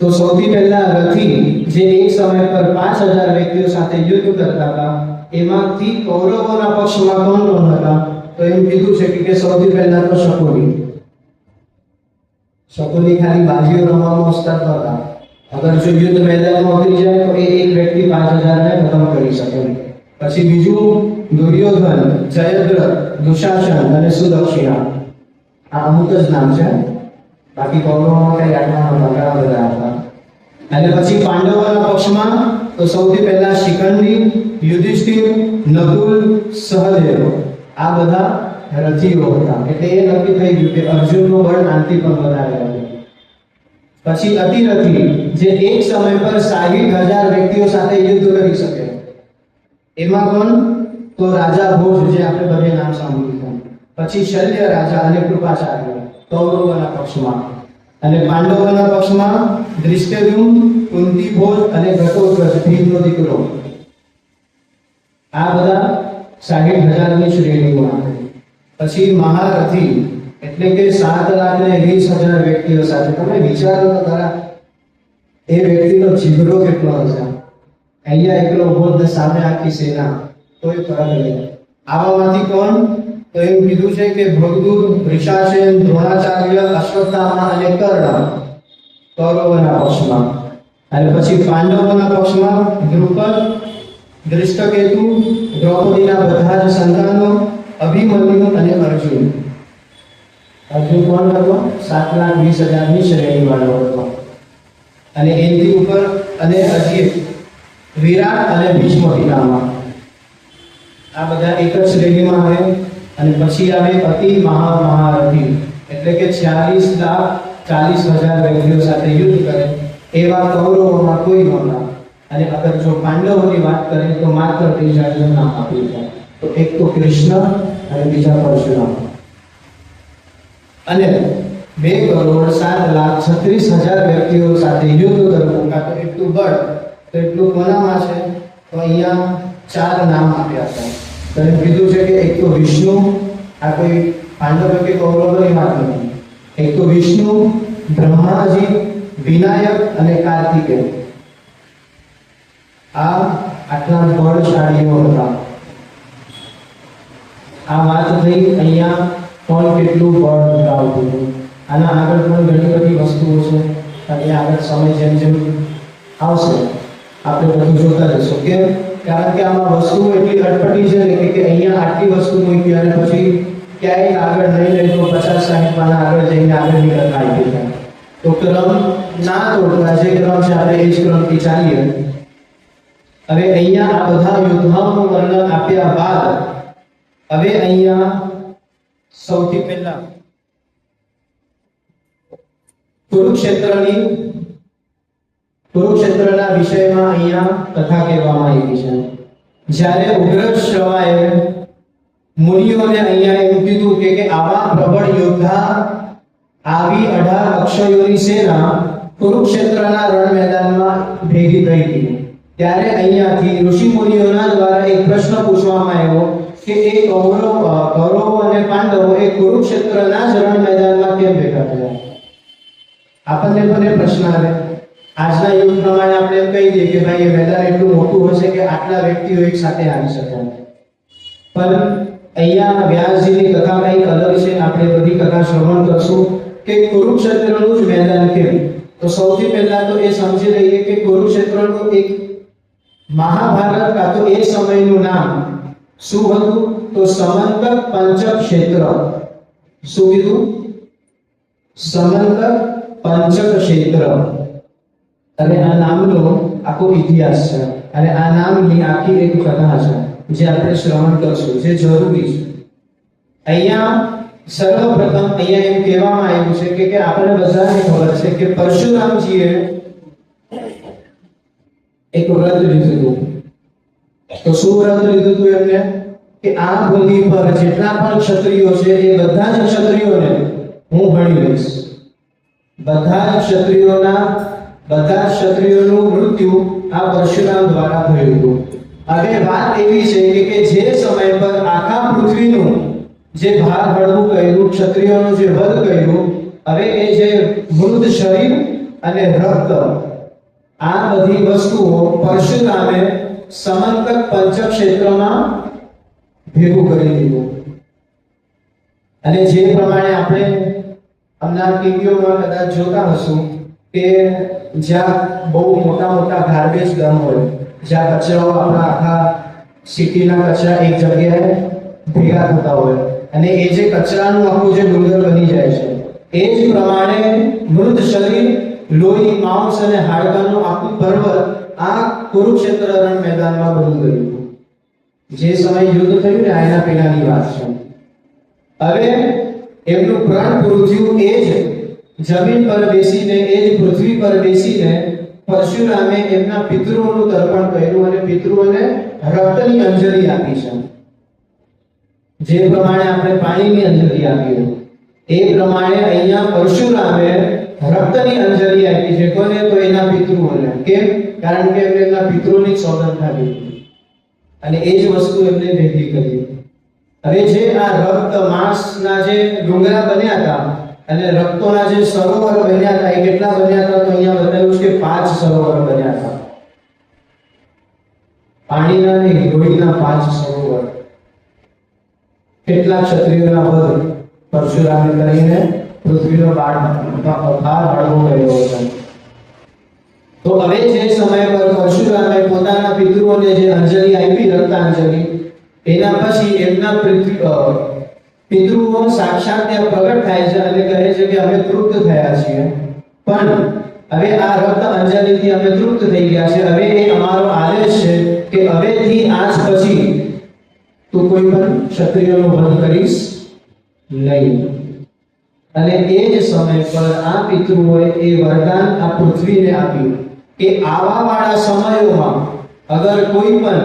તો સૌથી પહેલા રથી જે એક સમય પર 5,000 વ્યક્તિઓ સાથે યુદ્ધ કરતા હતા એમાંથી કૌરવોના પક્ષમાં કોણ કોણ હતા? તો એમ કીધું છે કે સૌથી પહેલા તો શકુની ખાલી બાજીઓ રમવામાં ઉસ્તાદ હતા. અગર જો યુદ્ધ મેદાનમાં ઉતરી જાય તો એ એક વ્યક્તિ 5,000 ને ખતમ કરી શકે. પછી બીજું દુર્યોધન, જયદ્રથ, દુશાસન અને સુદક્ષિણા. આ અમુક જ નામ છે, બાકી કૌરવોમાં કઈ આટલા ઘણા બધા હતા. અને પછી પાંડવોના પક્ષમાં તો સૌથી પહેલા શિખંડી, યુધિષ્ઠિર, નકુલ, સહદેવ, આ બધા રથીઓ હતા. એટલે એ નક્કી થઈ ગયું કે અર્જુનનું બળ આનાથી પણ વધારે હતું. પછી અતિરથી જે એક સમય પર 60,000 વ્યક્તિઓ સાથે યુદ્ધ કરી શકે. એમાં પણ તો રાજા ભોજ, જે આપણે બધે નામ સાંભળ્યું. પછી શલ્ય રાજા અને કૃપાચાર્ય કૌરવોના પક્ષમાં. અને પાંડવોના પક્ષમાં ધૃષ્ટદ્યુમ્ન, કુંતી ભોજ અને ઘટોત્કચ, ભીમનો દીકરો. આ બધા 60,000 ની શ્રેણીમાં. પછી મહારથી એટલે કે 7,20,000 વ્યક્તિઓ સાથે. તમે વિચારો તો ખરા એ વ્યક્તિનો જીગરો કેટલો હશે. અહીંયા એકલો ઉભો ને સામે આખી સેના, કોઈ ફરક નહીં. આવામાંથી કોણ? તો એમ કીધું છે કે ભૃગુ, વૃષાસેન, દ્રોણાચાર્ય, અશ્વત્થામા અને કર્ણ કૌરવોના પક્ષમાં, અને પછી પાંડવોના પક્ષમાં દ્રુપદ, ધૃષ્ટકેતુ, દ્રૌપદીના બધા જ સંતાનો, અભિમન્યુ અને અર્જુન. અર્જુન કોણ હતો? 7,20,000ની શ્રેણી વાળો હતો. અને એની ઉપર અને અજીત, વિરાટ અને ભીષ્મ પિતામહ, આ બધા એક જ શ્રેણીમાં આવે. અને પછી આવે અતિ મહારથી, એટલે કે 40,40,000 વ્યક્તિઓ સાથે યુદ્ધ કરે એવા કૌરવોમાં કોઈ નહોતા. અને અગર જો પાંડવોની વાત કરીએ તો માત્ર 3 જણ નામ આપ્યું છે. તો એક તો કૃષ્ણ અને બીજા પરશુરામ. અને 2,07,36,000 વ્યક્તિઓ સાથે યુદ્ધ કરવું, કાં તો એટલું બળ, તો એટલું કોનામાં છે? તો અહીંયા 4 નામ આપ્યા છે. તો એમ કીધું છે કે એક તો વિષ્ણુ, આ કોઈ પાંડવ કે કૌરવોની વાત નથી. એક તો વિષ્ણુ, બ્રહ્માજી, વિનાયક અને કાર્તિકેય. આ આટલા બળશાળીઓ હતા. આ વાત થઈ અહીંયા કોણ કેટલું બળ ધરાવતું હતું. આના આગળ પણ ઘણી બધી વસ્તુઓ છે, અને આગળ સમય જેમ જેમ આવશે આપણે બધું જોતા જઈશું. કેમ? કારણ કે આમાં વસ્તુઓ એટલી અટપટી છે ને કે અહીંયા આટલી વસ્તુ મૂકી અને પછી ક્યાંય આગળ નહીં લઈ તો 50-60 પાના આગળ જઈને આગળની કથા આવી જાય. તો ક્રમ ના તોડતા, જે ક્રમ છે આપણે એ જ ક્રમથી ચાલીએ. હવે અહીંયા આ બધા યોદ્ધાઓનું વર્ણન આપ્યા બાદ હવે અહીંયા સૌથી પહેલા કુરુક્ષેત્રના વિષયમાં અહીંયા કથા કહેવામાં આવી છે. જ્યારે ઉગ્રશ્રવાએ મુનિઓને અહીંયા એમ કીધું કે આવા પ્રબળ યોદ્ધા, આવી 18 અક્ષયોની સેના કુરુક્ષેત્રના રણ મેદાનમાં ભેગી થઈ હતી. ત્યારે અહીંયાથી ઋષિ મુનિઓના દ્વારા એક પ્રશ્ન પૂછવામાં આવ્યો કે એ કૌરવો અને પાંડવો એ કુરુક્ષેત્રના જ રણ મેદાનમાં કેમ ભેગા થયા? આપણને પણ એ પ્રશ્ન આવે. આજના યુગ પ્રમાણે આપણે એમ કહી દઈએ કે ભાઈ એ મેદાન એટલું મોટું હશે કે આટલા વ્યક્તિઓ એક સાથે આવી શકે. પણ અહીંયા વ્યાસજીની કથા કંઈક અલગ છે. આપણે બધી કથા શ્રવણ કરશું કે કુરુક્ષેત્રનું જ મેદાન કેમ. તો સૌથી પહેલા તો એ સમજી લઈએ કે કુરુક્ષેત્રનું એક મહાભારત કાં તો એ સમયનું નામ શું હતું? તો સમંતક પંચક્ષેત્ર. શું કીધું? સમંતક પંચક્ષેત્ર. અને આ નામનો આખો ઇતિહાસ છે, અને આ નામની આખી એક કથા છે જે આપણે શ્રવણ કરશું, જે જરૂરી છે. અહીંયા સર્વપ્રથમ અહીંયા એમ કહેવામાં આવ્યું છે કે આપણે બધાને ખબર છે કે પરશુરામજીએ એક વ્રત લીધું હતું. તો શું વ્રત લીધું હતું એમને? કે આ ભૂમિ પર જેટલા પણ ક્ષત્રિયો છે એ બધા જ ક્ષત્રિયોને હું ભણી લઈશ. બધા જ ક્ષત્રિયોનું મૃત્યુ આ પરશુરામ દ્વારા થયું હતું. હવે વાત એવી છે કે જે સમય પર આખા પૃથ્વીનું જે ભાર હળવું કર્યું, ક્ષત્રિયોનો જે વધ કર્યું, હવે એ જે મૃત શરીર અને રક્ત, આ બધી વસ્તુઓ પરશુરામે સમંતક પંચક્ષેત્રમાં ભેગું કરી દીધું. અને જે પ્રમાણે આપણે હમણાં ટીવીઓમાં કદાચ જોતા હશું કે જ્યાં બહુ મોટા ગાર્બેજ ડમ હોય, જ્યાં કચરાઓ આપણા આખા સિટીના કચરા એક જગ્યાએ ભેગા થતા હોય, અને એ જે કચરાનું આખું જે ડુંગર બની જાય છે, એ જ પ્રમાણે મૃત શરીર, લોહી, માંસ અને હાડકાનું આખું પર્વત આ કુરુક્ષેત્ર રણ મેદાનમાં બની ગયું. જે સમય યુદ્ધ થયું ને આના પહેલાની વાત છે. હવે એમનું પ્રાણ પૂરું થયું. એ જ જમીન પર બેસીને, એ જ પૃથ્વી પર બેસીને પરશુરામે એમના પિતૃઓનું તર્પણ કર્યું અને પિતૃઓને રક્તની અંજલિ આપી છે. જે પ્રમાણે આપણે પાણીની અંજલિ આપી એ પ્રમાણે અહીંયા પરશુરામે રક્તની અંજલિ આપી છે. કોને? તો એના પિતૃઓને. કેમ? કારણ કે એમના પિતૃઓની સોગંદ ખાધી અને એ જ વસ્તુ એમને ભેગી કરી. હવે જે આ રક્ત માંસના જે ડુંગરા બન્યા હતા અને રક્તોના જે સરોવર બન્યા હતા, એ કેટલા બન્યા હતા? તો અહીંયા બતાવ્યું છે 5 સરોવર બન્યા હતા. પાણીના અને લોહીના 5 સરોવર. કેટલા ક્ષત્રિયોના વધ પરશુરામે કરીને પૃથ્વીનો ભાર હળવો કર્યો હતો. તો હવે જે સમય પર પરશુરામે પોતાના પિતૃઓને જે અંજલિ આપી, રક્તાંજલિ, એના પછી એમના પિતૃઓ સાક્ષાત ત્યાં પ્રગટ થાય છે અને કહે છે કે અમે તૃપ્ત થયા છીએ, પણ હવે આ રક્ત અંજલિથી અમે તૃપ્ત થઈ ગયા છે. હવે એ અમારો આદેશ છે કે હવેથી આજ પછી તું કોઈ પણ ક્ષત્રિયનો વધ કરીશ નહીં. અને એ જ સમય પર આ પિતૃઓએ એ વરદાન આ પૃથ્વીને આપ્યું કે આવા વાળા સમયોમાં અગર કોઈ પણ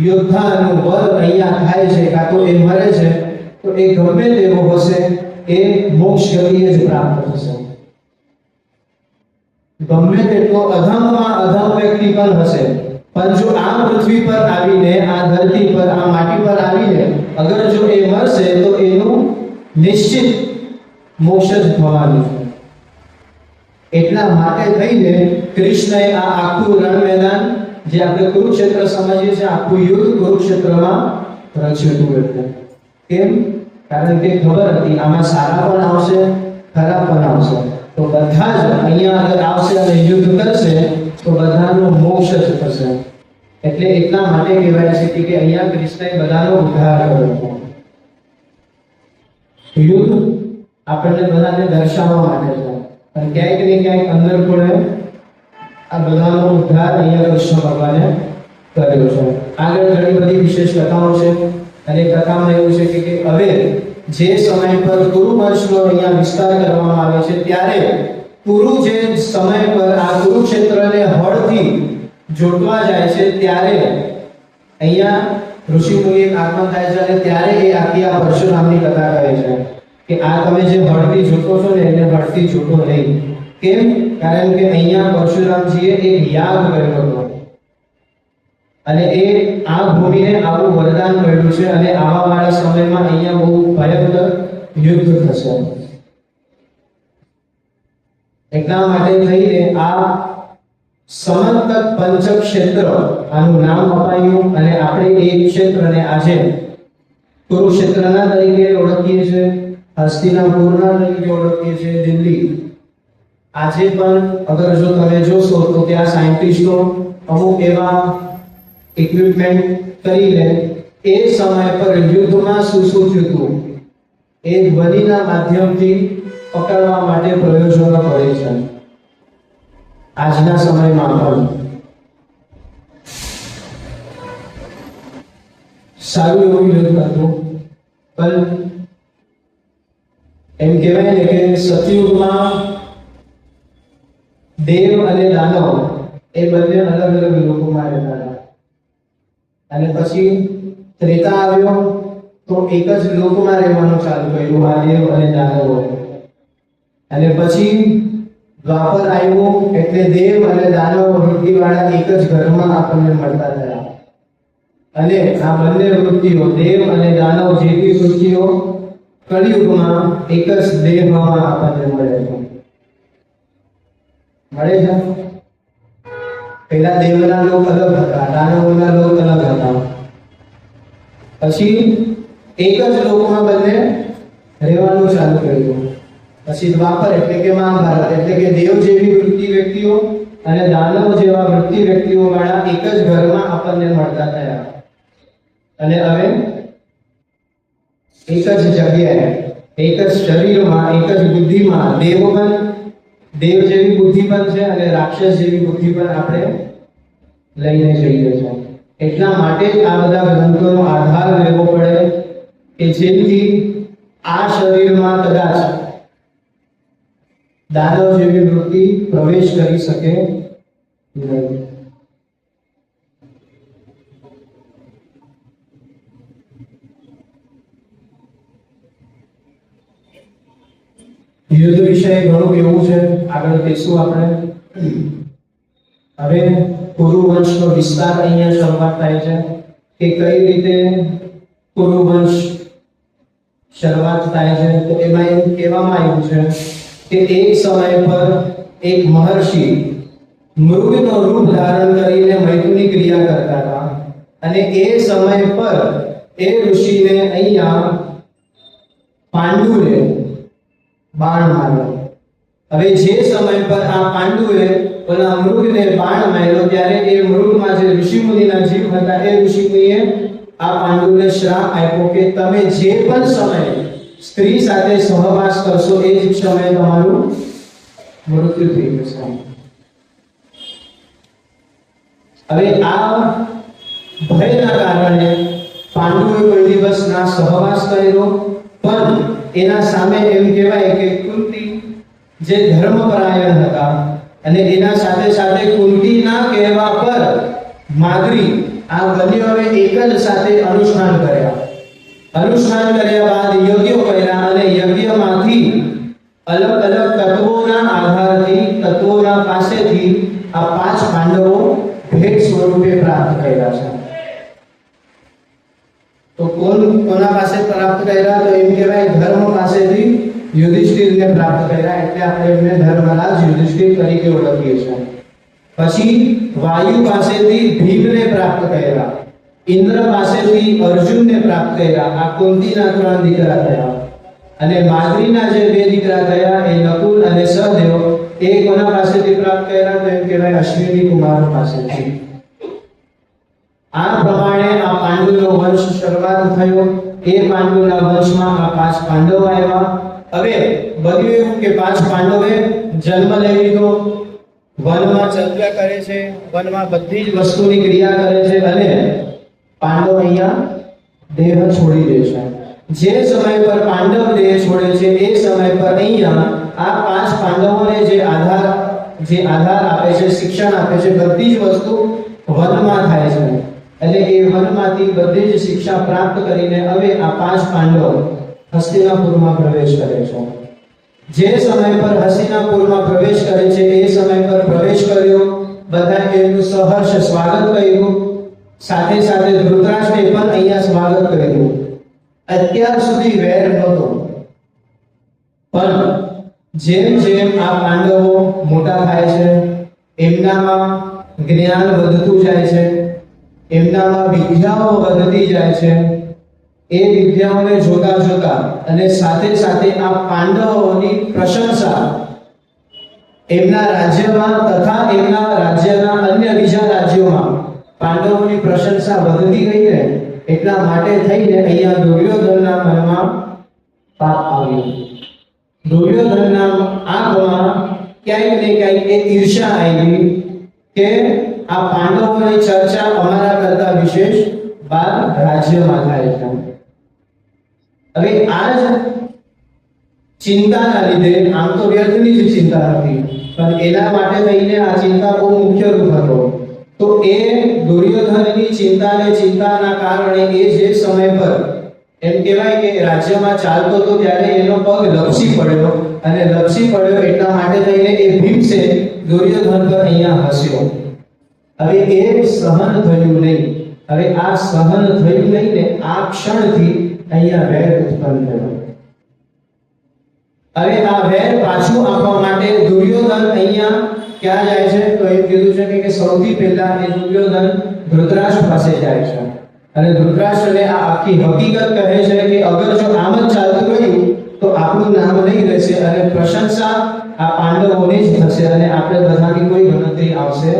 યોદ્ધાનું વધ અહીંયા થાય છે કાં તો એ મરે છે, તો એ ગમે તેવો હશે એ મોક્ષ ગતિએ જ પ્રાપ્ત થશે. ગમે તેટલો અધમમાં અધમ વ્યક્તિ પણ હશે, પણ જો આ પૃથ્વી પર આવીને, આ ધરતી પર, આ માટી પર આવીને અગર જો એ મરશે તો એનું નિશ્ચિત મોક્ષ જ થવાનું છે. એટલા માટે થઈને કૃષ્ણએ આ આખું રણ મેદાન, જે આપણે કુરુક્ષેત્ર સમજીએ છીએ, આખું યુદ્ધ કુરુક્ષેત્રમાં રચ્યું હતું. એટલે કેમ? કારણ કે ખબર હતી આમાં સારા પણ આવશે, ખરાબ પણ આવશે, તો બધા જ અહીંયા અગર આવશે અને યુદ્ધ કરશે તો બધાનો મોક્ષ જ થશે. એટલે એટલા માટે કહેવાય છે કે અહીંયા કૃષ્ણએ બધાનો ઉદ્ધાર કર્યો. યુદ્ધ આપણને બધાને દર્શાવવા માટે છે, પણ ક્યાંક ને ક્યાંક અંદર પણ આ બધાનો ઉદ્ધાર અહીંયા કૃષ્ણ ભગવાને કર્યો છે. આગળ ઘણી બધી વિશેષ કથાઓ છે અને કથામાં એવું છે કે હવે જે સમય પર કુરુ વંશનો અહીંયા વિસ્તાર કરવામાં આવે છે, ત્યારે કુરુ જે સમય પર આ કુરુક્ષેત્રને હળથી જોડવા જાય છે, ત્યારે અહીંયા ઋષિમુનિ આગમન થાય છે અને ત્યારે એ આખી આ પરશુરામની કથા કહે છે કે આ તમે જે હળથી જોતો છો ને એને હળથી જોતો નહીં. કેમ? કારણ કે અહીંયા પરશુરામજીએ એક યાગ કર્યો હતો અને એ આ ભૂમિને આવું વરદાન મળ્યું છે અને આવા વાળા સમયમાં અહીંયા બહુ ભયંકર યુદ્ધ થશે. એટલા માટે થઈને આ સમંતક પંચક્ષેત્ર આનું નામ અપાયું અને આપણે એ ક્ષેત્રને આજે કુરુક્ષેત્રના તરીકે ઓળખીએ છીએ, હસ્તિનાપુરના તરીકે ઓળખીએ છીએ, દિલ્હી. આજે પણ અગર જો તમે જોશો તો ત્યાં સાયન્ટિસ્ટો અમુક એવા ઇક્વિપમેન્ટ કરીને એ સમય પર યુદ્ધમાં શું શું થયું હતું એ ધ્વનિના માધ્યમથી પકડવા માટે પ્રયોજનો કરે છે. આજના સમયમાં પણ સારું એવું યુદ્ધ હતું, પણ એમ કહેવાય ને કે સતયુગમાં દેવ અને દાનવ એ બંને અલગ અલગ લોકોમાં રહેતા હતા અને પછી ત્રેતા આવ્યો તો એક જ લોકમાં રહેવાનું ચાલુ કર્યું આ દેવ અને દાનવો. અને પછી દ્વાપર આવ્યો એટલે દેવ અને દાનવ વૃત્તિવાળા એક જ ઘરમાં આપણને મળતા થયા અને આ બંને વૃત્તિઓ દેવ અને દાનવ જેવી વૃત્તિઓ કળિયુગમાં એક જ દેહમાં આપણને મળે છે. પહેલા દેવના લોક અલગ હતા, દાનવોના લોક અલગ હતા, પછી એક જ લોકમાં બંને રહેવાનું ચાલુ કર્યું. પછી દ્વાપર એટલે કે મહાભારત એટલે કે દેવ જેવી વૃત્તિ વ્યક્તિઓ અને દાનવ જેવા વૃત્તિ વ્યક્તિઓ વાળા એક જ ઘરમાં આપણને મળતા થયા અને હવે એક જ જગ્યાએ, એક જ શરીરમાં, એક જ બુદ્ધિમાં દેવ જેવી બુદ્ધિ પણ છે અને રાક્ષસ જેવી બુદ્ધિ પણ આપણે લઈને જઈએ છીએ. એટલા માટે જ આ બધા ગ્રંથોનો આધાર લેવો પડે કે જેથી આ શરીરમાં કદાચ દાનવ જેવી વૃત્તિ પ્રવેશ કરી શકે નહીં. યુદ્ધ વિષય ઘણું એવું છે, આગળ કહીશું આપણે. હવે કુરુ વંશનો વિસ્તાર અહીંયા શરૂઆત થાય છે કે કઈ રીતે કુરુ વંશ શરૂઆત થાય છે તો એમાં એવું કહેવામાં આવ્યું છે કે એક સમય પર એક મહર્ષિ મૃગનો રૂપ ધારણ કરીને મૈથુની ક્રિયા કરતા હતા અને એ સમય પર એ ઋષિને અહીંયા પાંડુએ બાણ માર્યો. હવે જે સમય પર આ પાંડુએ ઓલા મૃગને બાણ માર્યો ત્યારે એ મૃગમાં જે ઋષિમુનિના જીવ હતા એ ઋષિમુનિએ આ પાંડુને શ્રાપ આપ્યો કે તમે જે પણ સમયે સ્ત્રી સાથે સહવાસ કરશો એ જ સમયે તમારું મૃત્યુ થઈ જશે. હવે આ ભયના કારણે પાંડવોએ કોઈ દિવસ ના સહવાસ કર્યો, પણ એના સામે એમ કહેવાય કે કુંતી જે ધર્મપરાયણ હતા અને એના સાથે સાથે કુંતીના કહેવા પર માદ્રી આ બંનેઓએ એક જ સાથે અનુષ્ઠાન કર્યા. અનુષ્ઠાન કર્યા બાદ યજ્ઞો કર્યા અને યજ્ઞમાંથી અલગ અલગ તત્વોના આધારથી તત્વોના પાસેથી આ 5 પાંડવો ભેટ સ્વરૂપે પ્રાપ્ત કર્યા છે. તો કોના પાસે પ્રાપ્ત કર્યા? તો એમ કહેવાય ધર્મ પાસેથી યુધિષ્ઠિરને પ્રાપ્ત કર્યા, એટલે આપણે એમને ધર્મરાજ યુધિષ્ઠિર તરીકે ઓળખીએ છીએ. પછી વાયુ પાસેથી ભીમને પ્રાપ્ત કર્યા, ઇન્દ્ર પાસેથી અર્જુનને પ્રાપ્ત કર્યા. આ કુંતીના 3 દીકરા થયા. અને માદ્રીના જે 2 દીકરા થયા એ નકુલ અને સહદેવ એ કોના પાસેથી પ્રાપ્ત કર્યા? તો એમ કહેવાય અશ્વિની કુમાર પાસેથી. આ પ્રમાણે આ પાંડવોનો વંશ શરૂઆત થયો. એ પાંડવોના વંશમાં આ 5 પાંડવો આવ્યા. હવે બન્યું એવું કે 5 પાંડવોએ જન્મ લઈ લીધો, વનમાં ચર્ચા કરે છે, વનમાં બધી જ વસ્તુની ક્રિયા કરે છે અને પાંડવ અહીંયા દેહ છોડી દે છે. જે સમય પર પાંડવ દેહ છોડે છે એ સમય પર અહીંયા આ 5 પાંડવોને જે આધાર આપે છે, શિક્ષણ આપે છે, બધી જ વસ્તુ વનમાં થાય છે. એટલે એ વનમાંથી બધી જ શિક્ષા પ્રાપ્ત કરીને હવે આ 5 પાંડવો હસ્તિનાપુરમાં પ્રવેશ કરે છે. જે સમય પર હસ્તિનાપુરમાં પ્રવેશ કરે છે એ સમય પર પ્રવેશ કર્યો, બધા એનું સહર્ષ સ્વાગત કર્યું. સાથે સાથે ધૃતરાષ્ટ્રે પણ અહીંયા સ્વાગત કર્યું. અત્યાર સુધી વેર નહોતો, પણ જેમ જેમ આ પાંડવો મોટા થાય છે, એમનામાં જ્ઞાન વધતું જાય છે, એમનામાં વિદ્યાઓ વધતી જાય છે. એ વિદ્યાઓને જોતા જોતા અને સાથે સાથે આ પાંડવોની પ્રશંસા એમના રાજ્યમાં તથા એમના રાજ્યના અન્ય બીજા રાજ્યોમાં પાંડવોની પ્રશંસા વધતી ગઈ ને એટલા માટે થઈને અહીંયા દુર્યોધનના મનમાં પાપ આવ્યું. દુર્યોધનના આંખમાં ક્યાંક ને ક્યાંક એ ઈર્ષા આવી કે આ પાંડવોની ચર્ચા અમારા કરતા વિશેષ 12 રાજ્યમાં થાય છે. હવે આ જ ચિંતાના લીધે, આમ તો વ્યર્થની જ ચિંતા હતી, પણ એના માટે થઈને આ ચિંતા બહુ મુખ્ય રૂપ હતો. તો એ દુર્યોધનની ચિંતાના કારણે એ જે સમય પર એમ કહેવાય કે રાજ્યમાં ચાલતો હતો ત્યારે એનો પગ લપસી પડ્યો, અને લપસી પડ્યો એટલા માટે થઈને એ ભીમસેન દુર્યોધન પર અહીંયા હસ્યો. હવે એ સહન થયું નહીં. હવે આ સહન થયું નહીં ને આ ક્ષણથી અહીંયા વેર ઉત્પન્ન થયો. હવે આ વેર પાછું આપવા માટે દુર્યોધન અહીંયા ક્યાં જાય છે? તો એ કીધું છે કે સૌથી પહેલા એ દુર્યોધન ધૃતરાષ્ટ્ર પાસે જાય છે અને ધૃતરાષ્ટ્રને આ આખી હકીકત કહે છે કે અગર જો આમ જ ચાલતું રહ્યું તો આપણું નામ નહીં રહેશે અને પ્રશંસા આ પાંડવોની જ થશે અને આપણે બધાની કોઈ ગણતરી આવશે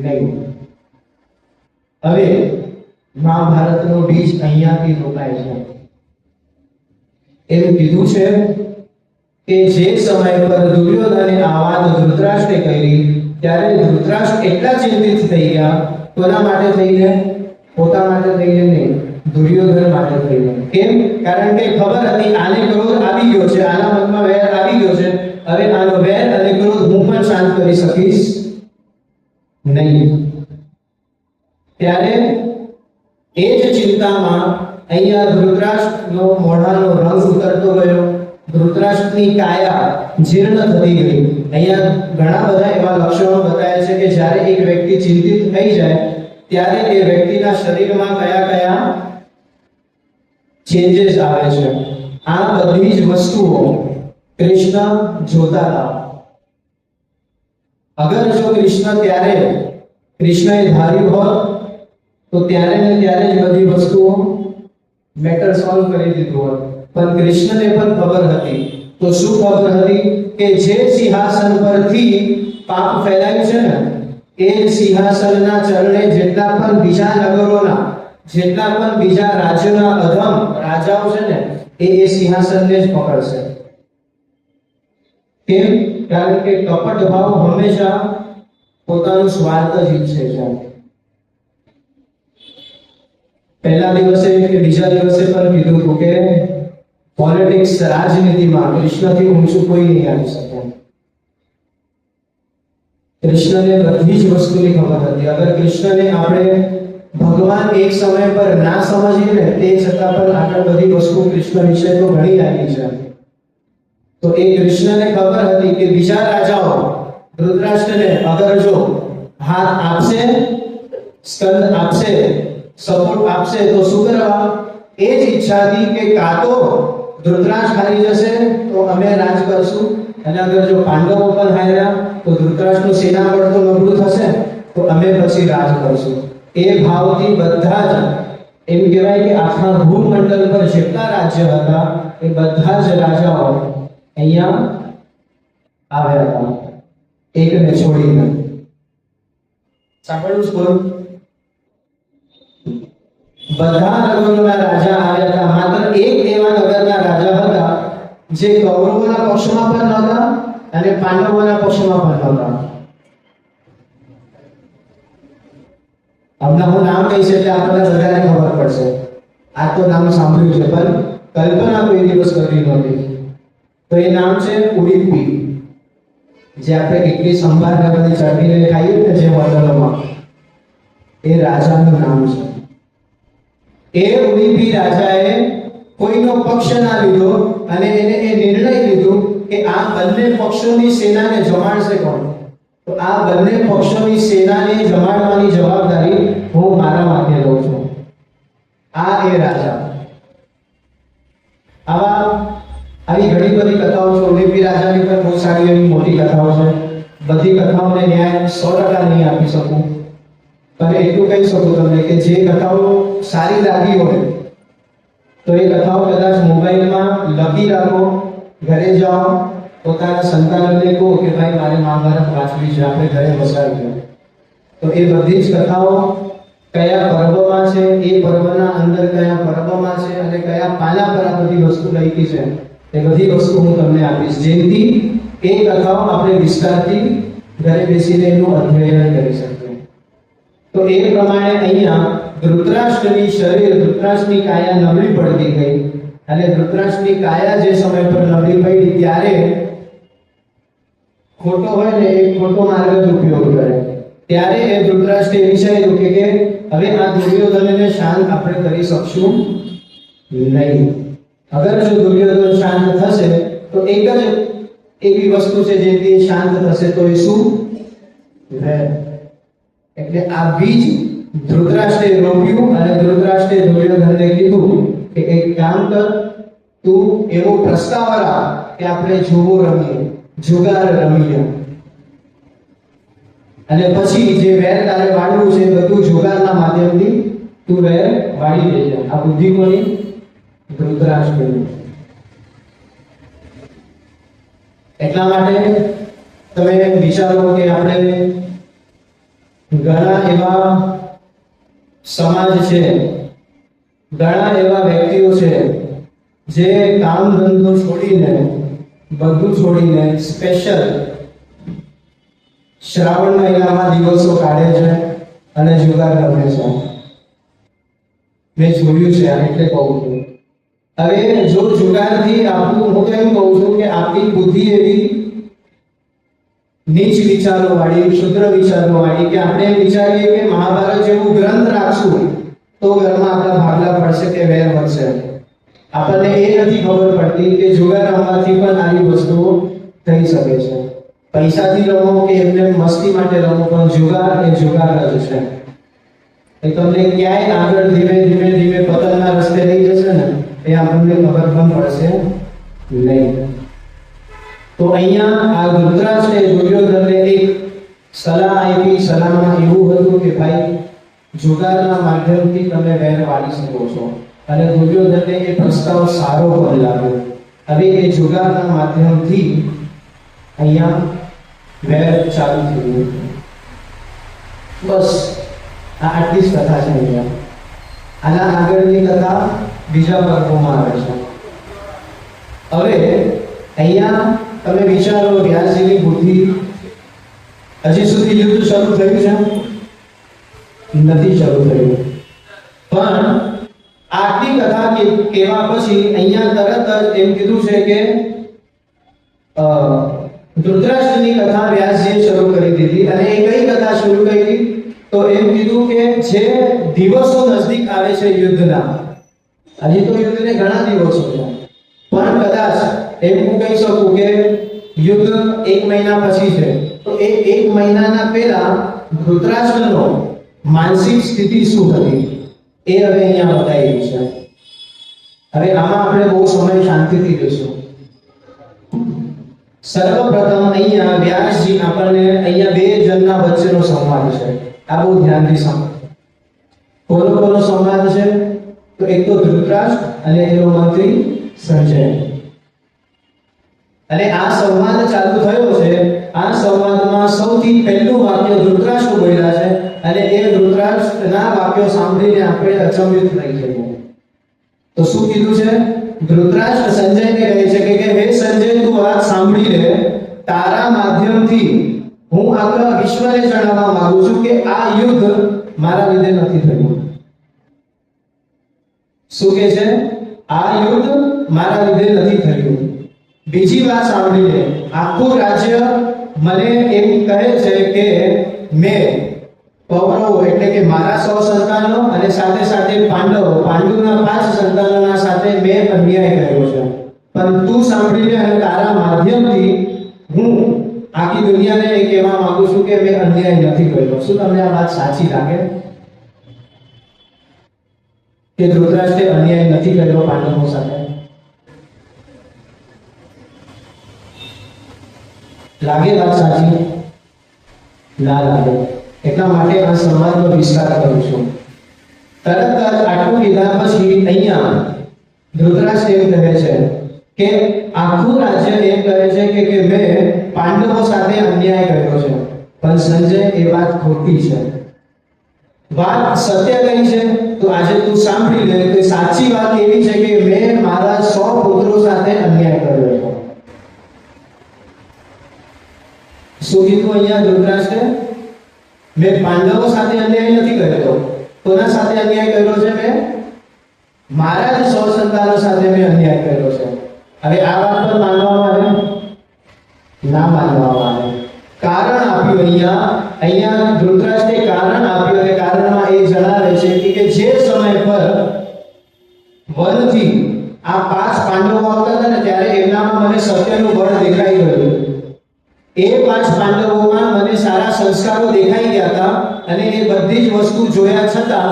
નહીં. હવે મહાભારતનો બીજ અહીંયાથી રોપાય છે. એવું કીધું છે કે જે સમય પર દુર્યોધને આ વાત ધૃતરાષ્ટ્રને કરી ત્યારે ધૃતરાષ્ટ્ર એટલા ચિંતિત થઈ ગયા. કોના માટે થઈને? પોતા માટે થઈને નહીં, દુર્યોધન માટે થઈને. કેમ? કારણ કે ખબર હતી આને ક્રોધ આવી ગયો છે, આના મનમાં વેર આવી ગયો છે. હવે આનો વેર અને ક્રોધ હું પણ શાંત કરી શકીશ નહીં. ત્યારે એ જ ચિંતામાં અહીંયા ધૃતરાષ્ટ્રનો મોઢાનો રંગ ઉતરતો ગયો, ધૃતરાષ્ટ્રની કાયા જીર્ણ થતી ગઈ. અહીંયા ઘણા બધા એવા લક્ષણો બતાવે છે કે જ્યારે એક વ્યક્તિ ચિંતિત થઈ જાય ત્યારે એ વ્યક્તિના શરીરમાં કયા કયા ચેન્જીસ આવે છે. આ બધી જ વસ્તુઓ કૃષ્ણ જોતા હતા. અગર જો કૃષ્ણએ ધાર્યું હોત તો ત્યારે ને ત્યારે જ બધી વસ્તુઓ મેટર સોલ્વ કરી દીધું હોત. પણ કૃષ્ણને પણ ખબર હતી. તો શું ખબર હતી? કે જે સિંહાસન પરથી પાપ ફેલાયું છે ને, એ સિંહાસનના ચરણે જેટલા પણ બીજા નગરોના, જેટલા પણ બીજા રાજ્યોના અધમ રાજાઓ છે ને, એ સિંહાસનને જ પકડશે. કેમ? કારણ કે કપટ ભાવ હંમેશા પોતાનું સ્વાર્થ જ ઈચ્છે છે. પહેલા દિવસે કે બીજા દિવસે પણ કીધું હતું કે પોલિટિક્સ, રાજનીતિમાં કૃષ્ણથી ઊંચું કોઈ નહીં આવી શકે. કૃષ્ણને બધી જ વસ્તુની ખબર હતી. અગર કૃષ્ણને આપણે ભગવાન એક સમય પર ના સમજીએ ને, તે છતાં પણ આગળ બધી વસ્તુ કૃષ્ણ વિશે તો ઘણી આવી છે. તો એ કૃષ્ણને ખબર હતી કે બીજા રાજાઓ ધૃતરાષ્ટ્રને અગર જો હાથ આપશે, સ્કંદ આપશે, સપોર્ટ આપશે, તો શું કરવા? એ જ ઈચ્છા હતી કે કાં તો ધૃતરાષ્ટ્ર હારી જશે તો અમે રાજ કરશું, અને અગર જો પાંડવો પણ હાર્યા તો ધૃતરાષ્ટ્રનું સેનાબળ તો નબળું થશે, તો અમે પછી રાજ કરશું. એ ભાવથી બધા જ, એમ કહેવાય કે આખા ભૂમંડળ પર જેટલા રાજ્ય હતા એ બધા જ રાજાઓ અહીંયા આવ્યા હતા, એકને છોડીને. સાંભળ્યું કોઈ? બધા નગરોના રાજા આવ્યા હતા. માત્ર એક એવા નગરના રાજા હતા જે કૌરવોના પક્ષમાં પણ નહોતા અને પાંડવોના પક્ષમાં પણ નહોતા. હમણાં હું નામ કહીશ એટલે આપણને બધાને ખબર પડશે. આ તો નામ સાંભળ્યું છે પણ કલ્પના કોઈ દિવસ કરી નહોતી. તો એ નામ છે ઉડીપી, જે આપણે કેટલી સંભાર ને બધી ચટણીને ખાઈએ ને જે હોટલોમાં, એ રાજાનું નામ છે. એ ઉડીપી રાજાએ કોઈનો પક્ષ ના લીધો અને એને એ નિર્ણય લીધો કે આ બંને પક્ષોની સેનાને જમાડશે કોણ? તો આ બંને પક્ષોની સેનાને જમાડવાની જવાબદારી હું મારા માથે લઉં છું. આ એ રાજા. આવી ઘણી બધી કથાઓ છે. ઉડીપી રાજાની પણ બહુ સારી એવી મોટી કથાઓ છે. બધી કથાઓને ન્યાય 100% નહીં આપી શકું, પણ એટલું કહી શકું તમને કે જે કથાઓ સારી લાગી હોય તો એ કથાઓ કદાચ મોબાઈલમાં લખી રાખો, ઘરે જાઓ, પોતાના સંતાનોને કહો કે ભાઈ મારે મહાભારત વાંચવી છે, આપણે ઘરે વસાવી. તો એ બધી જ કથાઓ કયા પર્વમાં છે, એ પર્વના અંદર કયા પર્વમાં છે અને કયા પાના પર આ બધી વસ્તુ લખી છે, એ બધી વસ્તુ હું તમને આપીશ, જેથી એ કથાઓ આપણે વિસ્તારથી ઘરે બેસીને એનું અધ્યયન કરી શકીએ. તો એ પ્રમાણે અહીંયા ધૃતરાષ્ટ્રની ધૃતરાષ્ટ્રની કાયા નબળી પડતી ગઈ, અને ધૃતરાષ્ટ્રની કાયા જે સમય પર નબળી પડી ત્યારે ખોટો હોય ને એ ખોટો માર્ગ જ ઉપયોગ કરે. ત્યારે એ ધૃતરાષ્ટ્રે વિચાર્યું કે હવે આ દુર્યોધનને શાંત આપણે કરી શકશું નહીં. અગર જો દુર્યોધન શાંત થશે તો એક જ એવી વસ્તુ છે જેથી શાંત થશે, તો એ શું? એટલે આ બીજ ધૃતરાષ્ટ્રે રોપ્યું અને ધૃતરાષ્ટ્રે દુર્યોધનને કીધું કે એક કામ કર, તું એવો પ્રસ્તાવ આપ કે આપણે જુઓ રમીએ, જુગાર રમીએ, અને પછી જે વેર તારે વાળવું છે બધું જુગારના માધ્યમથી તું વેર વાળી દેજે. આ બુદ્ધિ કોની? ધૃતરાષ્ટ્રની. એટલા માટે તમે વિચારો કે આપણે ઘણા એવા સમાજ છે, ઘણા એવા વ્યક્તિઓ છે જે કામ ધંધો છોડીને, બધું છોડીને સ્પેશિયલ શ્રાવણ મહિનામાં દિવસો કાઢે છે અને જુગાર રમે છે. મેં જોયું છે, એટલે કહું છું. હવે જો જુગારથી આપણું, હું તો એમ કહું છું કે આપણી બુદ્ધિ એવી નીચ વિચારો વાળી, ક્ષુદ્ર વિચારો વાળી કે આપણે વિચારીએ કે મહાભારત જેવું ગ્રંથ રાખશું તો ઘરમાં આપણા ભાગલા પડશે કે વેર વધશે. આપણને એ નથી ખબર પડતી કે જુગાર રમવાથી પણ આવી વસ્તુઓ થઈ શકે છે. પૈસાથી રમો કે એમને મસ્તી માટે રમો, પણ જુગાર એ જુગાર જ છે. એ તમને ક્યાંય આગળ ધીમે ધીમે ધીમે પતનના રસ્તે લઈ જશે ને, એ આપણને ખબર પણ પડશે નહીં. તો અહીંયા આ ધૃતરાષ્ટ્રે દુર્યોધનને એક સલાહ આપી. સલાહમાં એવું હતું કે ભાઈ જુગારના માધ્યમથી તમે વેર વાળી શકો છો, અને દુર્યોધનને એ પ્રસ્તાવ સારો પણ લાગ્યો. હવે એ જુગારના માધ્યમથી અહીંયા વેર ચાલુ થયું. બસ આટલી જ કથા છે. અહીંયા આના આગળની કથા બીજા પર્વમાં આવે છે. હવે અહીંયા તમે વિચારો, વ્યાસજીની બુદ્ધિ, હજી સુધી યુદ્ધ શરૂ થયું છે? નથી શરૂ થયું. પણ આટલી કથા કેવા પછી અહીંયા તરત જ એમ કીધું છે કે ધૃતરાષ્ટ્રની કથા વ્યાસજીએ શરૂ કરી દીધી. અને એ કઈ કથા શરૂ કરી? તો એમ કીધું કે જે દિવસો નજદીક આવે છે યુદ્ધના, હજી તો યુદ્ધને ઘણા દિવસો છે, પણ કદાચ એમ હું કહી શકું કે યુદ્ધ 1 મહિના પછી છે, તો એ 1 મહિનાના પહેલા ધૃતરાષ્ટ્રનો માનસિક સ્થિતિ શું હતી એ હવે અહીંયા બતાવી છે. હવે આમાં આપણે બહુ સમય શાંતિથી જોઈશું. સર્વપ્રથમ અહીંયા વ્યાસજી આપણને અહીંયા બે જણના વચ્ચેનો સંવાદ છે. આ બહુ ધ્યાનથી સાંભળો. કોનો સંવાદ છે? તો એક તો ધૃતરાષ્ટ્ર અને એનો મંત્રી સંજય. અને આ સંવાદ ચાલુ થયો છે. આ સંવાદમાં સૌથી પહેલું વાક્ય ધૃતરાષ્ટ્ર બોલ્યા છે, અને એ ધૃતરાષ્ટ્રના વાક્યો સાંભળીને આપણે અચંબિત થઈ જઈએ. તો શું કીધું છે? ધૃતરાષ્ટ્ર સંજયને કહે છે કે હે સંજય, તું વાત સાંભળી લે. તારા માધ્યમથી હું આખા વિશ્વને જણાવવા માંગુ છું કે આ યુદ્ધ મારા લીધે નથી થયું. શું કહે છે? આ યુદ્ધ મારા લીધે નથી થયું. બીજી વાત સાંભળી લે. આખું રાજ્ય મને એમ કહે છે કે મેં કૌરવો એટલે કે મારા 100 સંતાનો અને સાથે સાથે પાંડુના 5 સંતાનોના સાથે મેં અન્યાય કર્યો છે. પણ તું સાંભળી લે, અને તારા માધ્યમથી હું આખી દુનિયાને એ કહેવા માંગુ છું કે મેં અન્યાય નથી કર્યો. શું તમને આ વાત સાચી લાગે કે ધૃતરાષ્ટ્રે અન્યાય નથી કર્યો પાંડવો સાથે? લાગે વાત સાચી? ના લાગે. એટલા માટે આ સંવાદનો વિસ્તાર કરું છું. તરત જ આટલું કીધા પછી અહીંયા ધૃતરાષ્ટ્ર એમ કહે છે કે આખું રાજ્ય એમ કહે છે કે મેં પાંડવો સાથે અન્યાય કર્યો છે. પણ સંજય, એ વાત ખોટી છે. વાત સત્ય કઈ છે? તો આજે તું સાંભળી લે. તો સાચી વાત એવી છે કે મેં મારા 100 પુત્રો સાથે અન્યાય કર્યો છે. શું કીધું અહીંયા ધૃતરાષ્ટ્રે? મેં પાંડવો સાથે અન્યાય નથી કર્યો. કોના સાથે અન્યાય કર્યો છે? મેં મારા જ 100 સંતાનો સાથે મેં અન્યાય કર્યો છે. હવે આ વાત પર માનવામાં આવે? ના માનવામાં આવે. કારણ આપ્યું અહીંયા ધૃતરાષ્ટ્રે કારણ આપ્યું, અને કારણમાં એ જણાવે છે કે જે સમય પર વનથી આ 5 પાંડવો આવતા હતા ને, ત્યારે એમનામાં મને સત્યનું બળ દેખાઈ ગયું. એ 5 પાંડવોમાં મને સારા સંસ્કારો દેખાઈ ગયા હતા, અને એ બધી જ વસ્તુ જોયા છતાં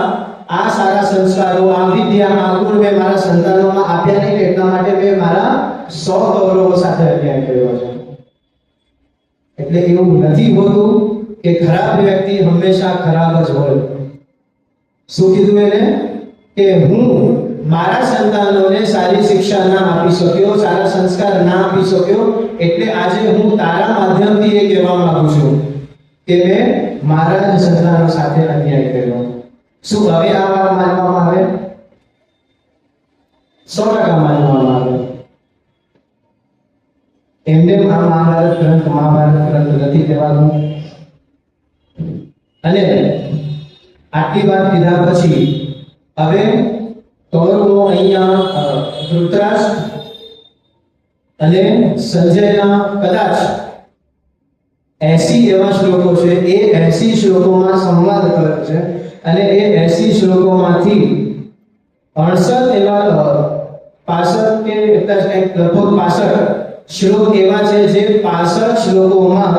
આ સારા સંસ્કારો, આ વિદ્યા, આ ગુણ મેં મારા સંતાનોમાં આપ્યા નહીં. એટલા માટે મેં મારા 100 કૌરવો સાથે અન્યાય કર્યો છે. એટલે એવું નથી હોતું કે ખરાબ વ્યક્તિ હંમેશા ખરાબ જ હોય. શું કીધું એને? કે હું મારા સંતાનોને સારી શિક્ષા ના આપી શક્યો, સારા સંસ્કાર ના આપી શક્યો, એટલે આજે હું તારા માધ્યમથી એ કહેવા માંગુ છું કે મેં મારા જ સંતાનો સાથે અન્યાય કર્યો. શું હવે આ વાત માનવામાં આવે? 100% માનવામાં આવે. એમને મહાભારત ગ્રંથ નથી કહેવાનું. અને આટલી વાત કીધા પછી હવે કૌરવો અહીંયા ધૃતરાષ્ટ્ર અને સંજયના કદાચ 80 એવા શ્લોકો છે. એ 80 શ્લોકોમાં સંવાદ કર્યો છે, અને એ 80 શ્લોકોમાંથી 68 એવા 65 કે લગભગ 65 શ્લોક એવા છે જે 65 શ્લોકોમાં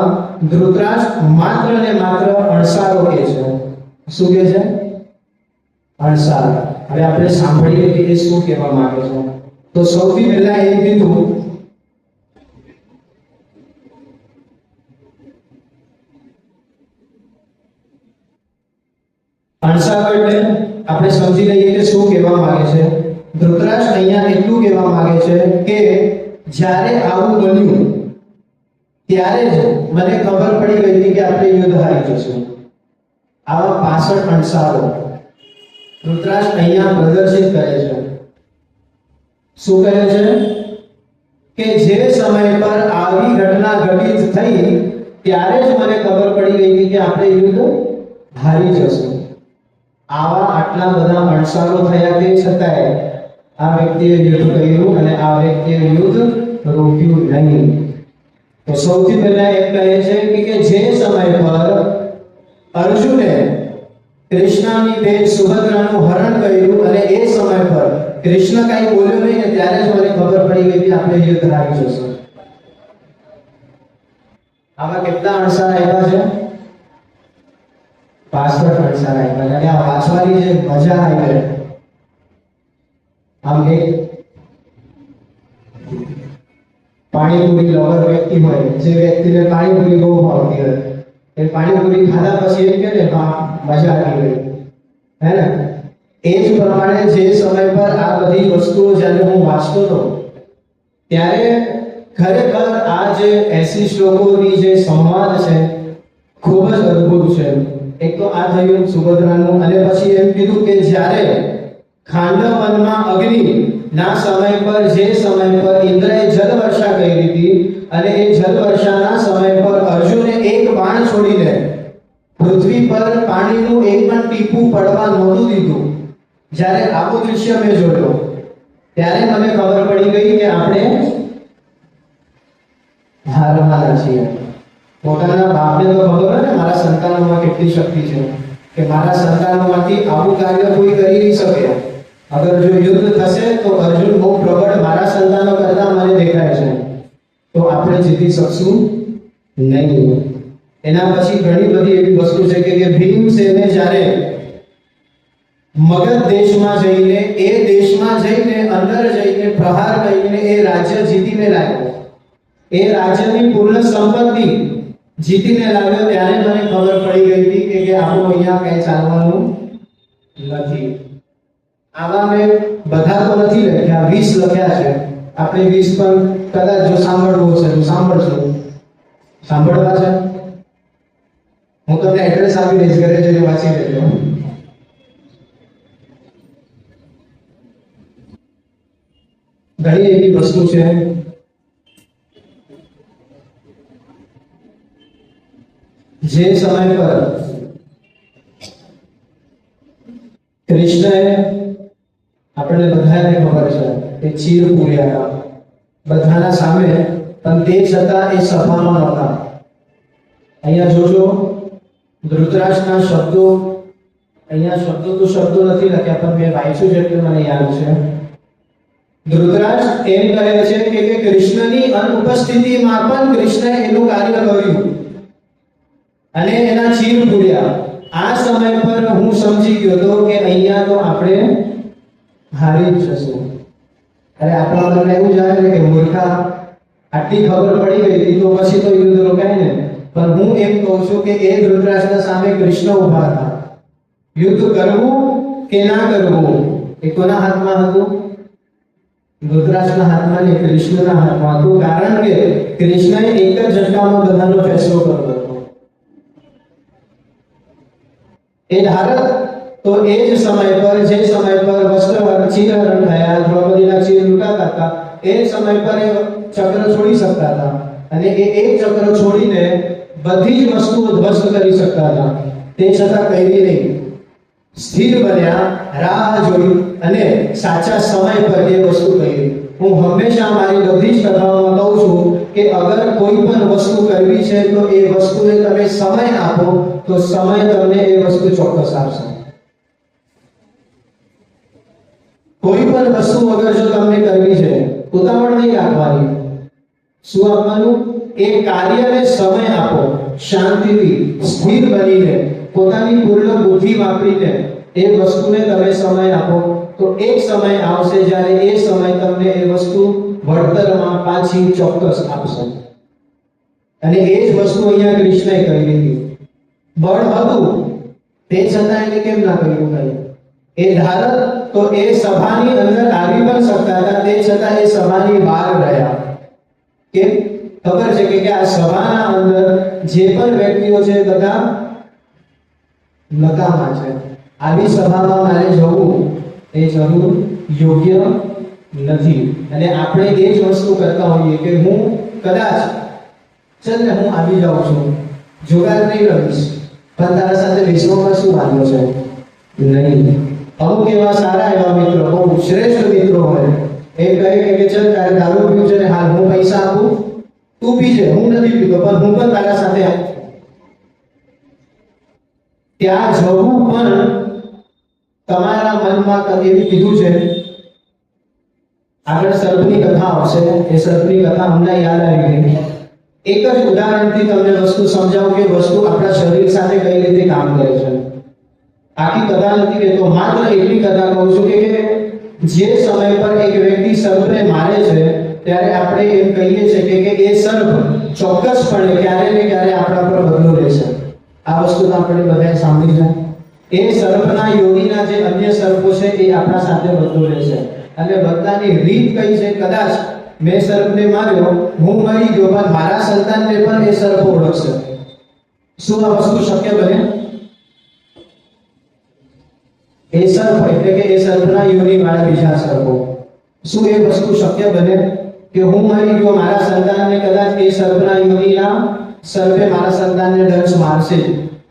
ધૃતરાષ્ટ્ર માત્ર ને માત્ર અણસારો કહે છે. શું કહે છે? અણસાર. હવે આપણે સાંભળીએ કે એ શું કહેવા માંગે છે. તો સૌથી પહેલા એ કીધું અણસારો એટલે આપણે સમજી લઈએ કે શું કહેવા માંગે છે. ધૃતરાષ્ટ્ર અહીંયા એટલું કહેવા માંગે છે કે જ્યારે આવું બન્યું ત્યારે જ મને ખબર પડી ગઈ હતી કે આપણે યુદ્ધ હારી જશું. આવા 65 અણસારો ધૃતરાષ્ટ્ર અહીંયા પ્રદર્શિત કરે છે. શું કહે છે કે જે સમય પર આવી ઘટના ઘટિત થઈ ત્યારે જ મને ખબર પડી ગઈ હતી કે આપણે યુદ્ધ હારી જશું. આવા આટલા બધા અણસારો થયા તે છતાંય આ વ્યક્તિએ યુદ્ધ કર્યું અને આ વ્યક્તિએ યુદ્ધ રોક્યું નહીં. તો સૌથી પહેલા એ કહે છે કે જે સમય પર અર્જુને કૃષ્ણની બેન સુભદ્રાનું હરણ કર્યું અને એ સમય પર કૃષ્ણ કઈ બોલ્યો નહીં ને ત્યારે જ મને ખબર પડી ગઈ કે આપણે યુદ્ધ હારી જશું. આવા કેટલા અણસાર આવ્યા છે? 65 અણસાર આવ્યા. અને આ વાંચવાની જે મજા આવી આમ એક પાણીપુરી લવર વ્યક્તિ હોય, જે વ્યક્તિને પાણીપુરી બહુ ભાવતી હોય, એ પાણીપુરી ખાધા પછી એમ કે ને મજા આવી ગઈ, હે ને? એ જ પ્રમાણે જે સમય પર આ બધી વસ્તુઓ જ્યારે હું વાંચતો હતો ત્યારે ખરેખર આ જે 80 શ્લોકોની જે સંવાદ છે ખૂબ જ અદ્ભુત છે. એક તો આ થયું સુભદ્રાનું, અને પછી એમ કીધું કે જ્યારે ખાંડવનમાં અગ્નિ ના સમય પર જે સમય પર ઇન્દ્રએ જલવર્ષા કરી હતી અને એ જલવર્ષાના સમય પર અર્જુને એક બાણ છોડીને પૃથ્વી પર પાણીનું એક પણ ટીપું પડવા નહોતું દીધું. જ્યારે આવું દૃશ્ય મેં જોયો ત્યારે મને ખબર પડી ગઈ કે આપણે હારવાના છીએ. પોતાના બાપને તો ખબર હોય ને મારા સંતાનોમાં કેટલી શક્તિ છે, કે મારા સંતાનોમાંથી આવું કાર્ય કોઈ કરી નહીં શકે. અગર જો યુદ્ધ થશે તો અર્જુન બહુ પ્રબળ મારા સંતાનો કરતા મને દેખાય છે, તો આપણે જીતી શકશું નહીં. એના પછી ઘણી બધી એવી વસ્તુ છે કે ભીમસેને જ્યારે મગધ દેશમાં જઈને એ દેશમાં જઈને અંદર જઈને પ્રહાર કરીને એ રાજ્ય જીતીને લાવ્યો, એ રાજ્યની પૂર્ણ સંપત્તિ જીતીને લાવ્યો, ત્યારે મને ખબર પડી ગઈ હતી કે આપણું અહીંયા કઈ ચાલવાનું નથી. આવા મેં બધા તો નથી લખ્યા, 20 લખ્યા છે. આપણે 20 પણ કદાચ જો સાંભળવું છે તો સાંભળશું. સાંભળવા છે હું તમને એડ્રેસ આપી દઈશ, ઘરે જઈને વાંચી લેજો. ઘણી એવી વસ્તુ છે જે સમય પર કૃષ્ણએ, આપણને બધાને ખબર છે કે ચીર પૂર્યા બધાના સામે, પણ તે છતાં એ સભામાં નહોતા. અહીંયા જોજો ધૃતરાષ્ટ્રના શબ્દો, અહીંયા શબ્દો તો શબ્દો નથી લખ્યા પણ મેં વાંચ્યું છે એટલે મને યાદ છે. ધૃતરાષ્ટ્ર એમ કહે છે કે કૃષ્ણની અનુપસ્થિતિમાં પણ કૃષ્ણએ એનું કાર્ય કર્યું અને એના ચીર પૂર્યા. આ સમય પર હું સમજી ગયો હતો કે અહીંયા તો આપણે હારી જ જશું. અરે આપણા મનમાં એવું જાય ને કે મૂર્ખા, આટલી ખબર પડી ગઈ હતી તો પછી તો યુદ્ધ રોકાય ને. પણ હું એમ કહું છું કે એ ધૃતરાષ્ટ્રના સામે કૃષ્ણ ઉભા હતા. યુદ્ધ કરવું કે ના કરવું એ કોના હાથમાં હતું? ધૃતરાષ્ટ્રના હાથમાં ને કૃષ્ણના હાથમાં હતું. કારણ કે કૃષ્ણએ એક જ ઝટકામાં બધાનો ફેસલો કર્યો હતો. એ ધારક તો એ જ સમય પર, જે સમય પર વસ્ત્રહરણ ચીરહરણ થયા, દ્રૌપદીના ચીર લૂંટાતા હતા, એ સમય પર એ ચક્ર છોડી શકતા હતા અને એ એક ચક્ર છોડીને બધી જ વસ્તુઓ ધ્વસ્ત કરી શકતા હતા. તે છતાં કઈ નહીં, સ્થિર બન્યા, રાહ જોઈ અને સાચા સમય પર એ વસ્તુ કરી. હું હંમેશા મારી બધી જ કથાઓમાં કહું છું કે અગર કોઈ પણ વસ્તુ કરવી છે તો એ વસ્તુને તમે સમય આપો તો સમય તમને એ વસ્તુ ચોક્કસ આપશે. કોઈ પણ વસ્તુ અગર જો તમને કરવી છે, ઉતાવળ નહીં રાખવાની. શું આપવાનું? એ કાર્યને સમય આપો, શાંતિથી સ્થિર બનીને પોતાની પૂર્ણ બુદ્ધિ વાપરીને એ વસ્તુને તમે સમય આપો તો એક સમય આવશે જ્યારે એ સમય તમને એ વસ્તુ વળતરમાં પાછી ચોક્કસ આપશે. અને એ જ વસ્તુ અહીંયા કૃષ્ણએ કહી દીધી. બળ હતું તે છતાં એને કેમ ના કર્યું કઈ? એ ધારક તો એ સભાની અંદર આવી પણ શકતા હતા, તે છતાં એ સભાની બહાર રહ્યા. કેમ? ખબર છે કે આ સભાના અંદર જે પણ વ્યક્તિઓ છે બધા નકામા છે. આવી સભામાં મારે જવું એ જરૂર યોગ્ય નથી. અને આપણે એ જ વસ્તુ કરતા હોઈએ કે હું કદાચ ચાલ ને હું આવી જાઉં છું, જોગાર નહીં રહીશ, પણ તારા સાથે વિશ્વમાં શું વાંધો છે? નહીં. અમુક એવા સારા એવા મિત્રો, બહુ શ્રેષ્ઠ મિત્રો હોય, એ કહે કે ચાલ તારે દારૂ પીવું છે ને હાલ હું પૈસા આપું, તું પીજે, હું નથી પીતો પણ હું પણ તારા સાથે આવું. ત્યાં જવું પણ તમારા મનમાં એવી કીધું છે. આગળ સર્પની કથા આવશે, એ સર્પની કથા અમને યાદ આવી ગઈ. એક જ ઉદાહરણથી તમને વસ્તુ સમજાવું કે વસ્તુ આપણા શરીર સાથે કઈ રીતે કામ કરે છે. આખી કથા નથી કહેતો, માત્ર એટલી કથા કહું છું કે જે સમય પર એક વ્યક્તિ સર્પને મારે છે ત્યારે આપણે એમ કહીએ છીએ કે એ સર્પ ચોક્કસપણે ક્યારે ને ક્યારે આપણા પર બદલો લેશે. આ વસ્તુ તો આપણે બધાએ સાંભળી છે. એ સર્પના યોનિના જે અન્ય સર્પો છે એ આપણા સાથે બદલો લેશે. અને બદલાની રીત કઈ છે? કદાચ મેં સર્પને માર્યો, હું મરી ગયો, પણ મારા સંતાનને પણ એ સર્પ ઓળખશે. શું આ વસ્તુ શક્ય બને? એ સર્પ એટલે કે એ સર્પના યોનિ વાળા બીજા સર્પો, શું એ વસ્તુ શક્ય બને કે હું મરી ગયો, મારા સંતાનને કદાચ એ સર્પના યોનિના સર્પે મારા સંતાનને ડંસ મારશે,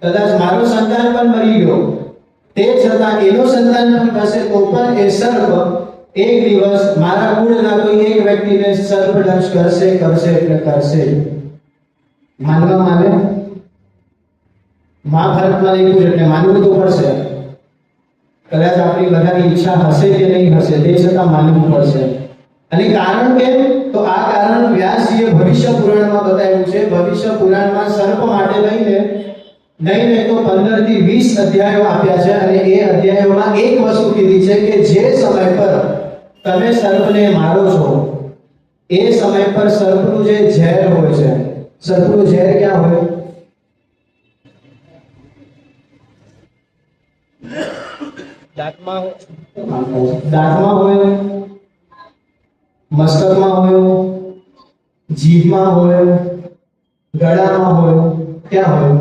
કદાચ મારો સંતાન પણ મરી ગયો, તે છતાં એનો સંતાન પણ થશે તો પણ એ સર્પ એક દિવસ મારા કુળના કોઈ એક વ્યક્તિને સર્પ દંશ કરશે એટલે કરશે. માનવામાં આવે? મહાભારતમાં લખ્યું છે એટલે માનવું તો પડશે. કદાચ આપણી બધાની ઈચ્છા હશે કે નહીં હશે, તે છતાં માનવું પડશે. અને કારણ કે તો આ કારણ વ્યાસજીએ ભવિષ્ય પુરાણમાં બતાવ્યું છે. ભવિષ્ય પુરાણમાં સર્પ માટે લઈને તો 15 થી 20 અધ્યાયો આપ્યા છે. અને એ અધ્યાયોમાં એક વસ્તુ કીધી છે કે જે સમય પર તમે સર્પને મારો છો એ સમય પર સર્પનું જે ઝેર હોય છે, સર્પનું ઝેર ક્યાં હોય? દાંતમાં હોય, મસ્તકમાં હોય, જીભમાં હોય, ગળામાં હોય. ક્યાં હોય?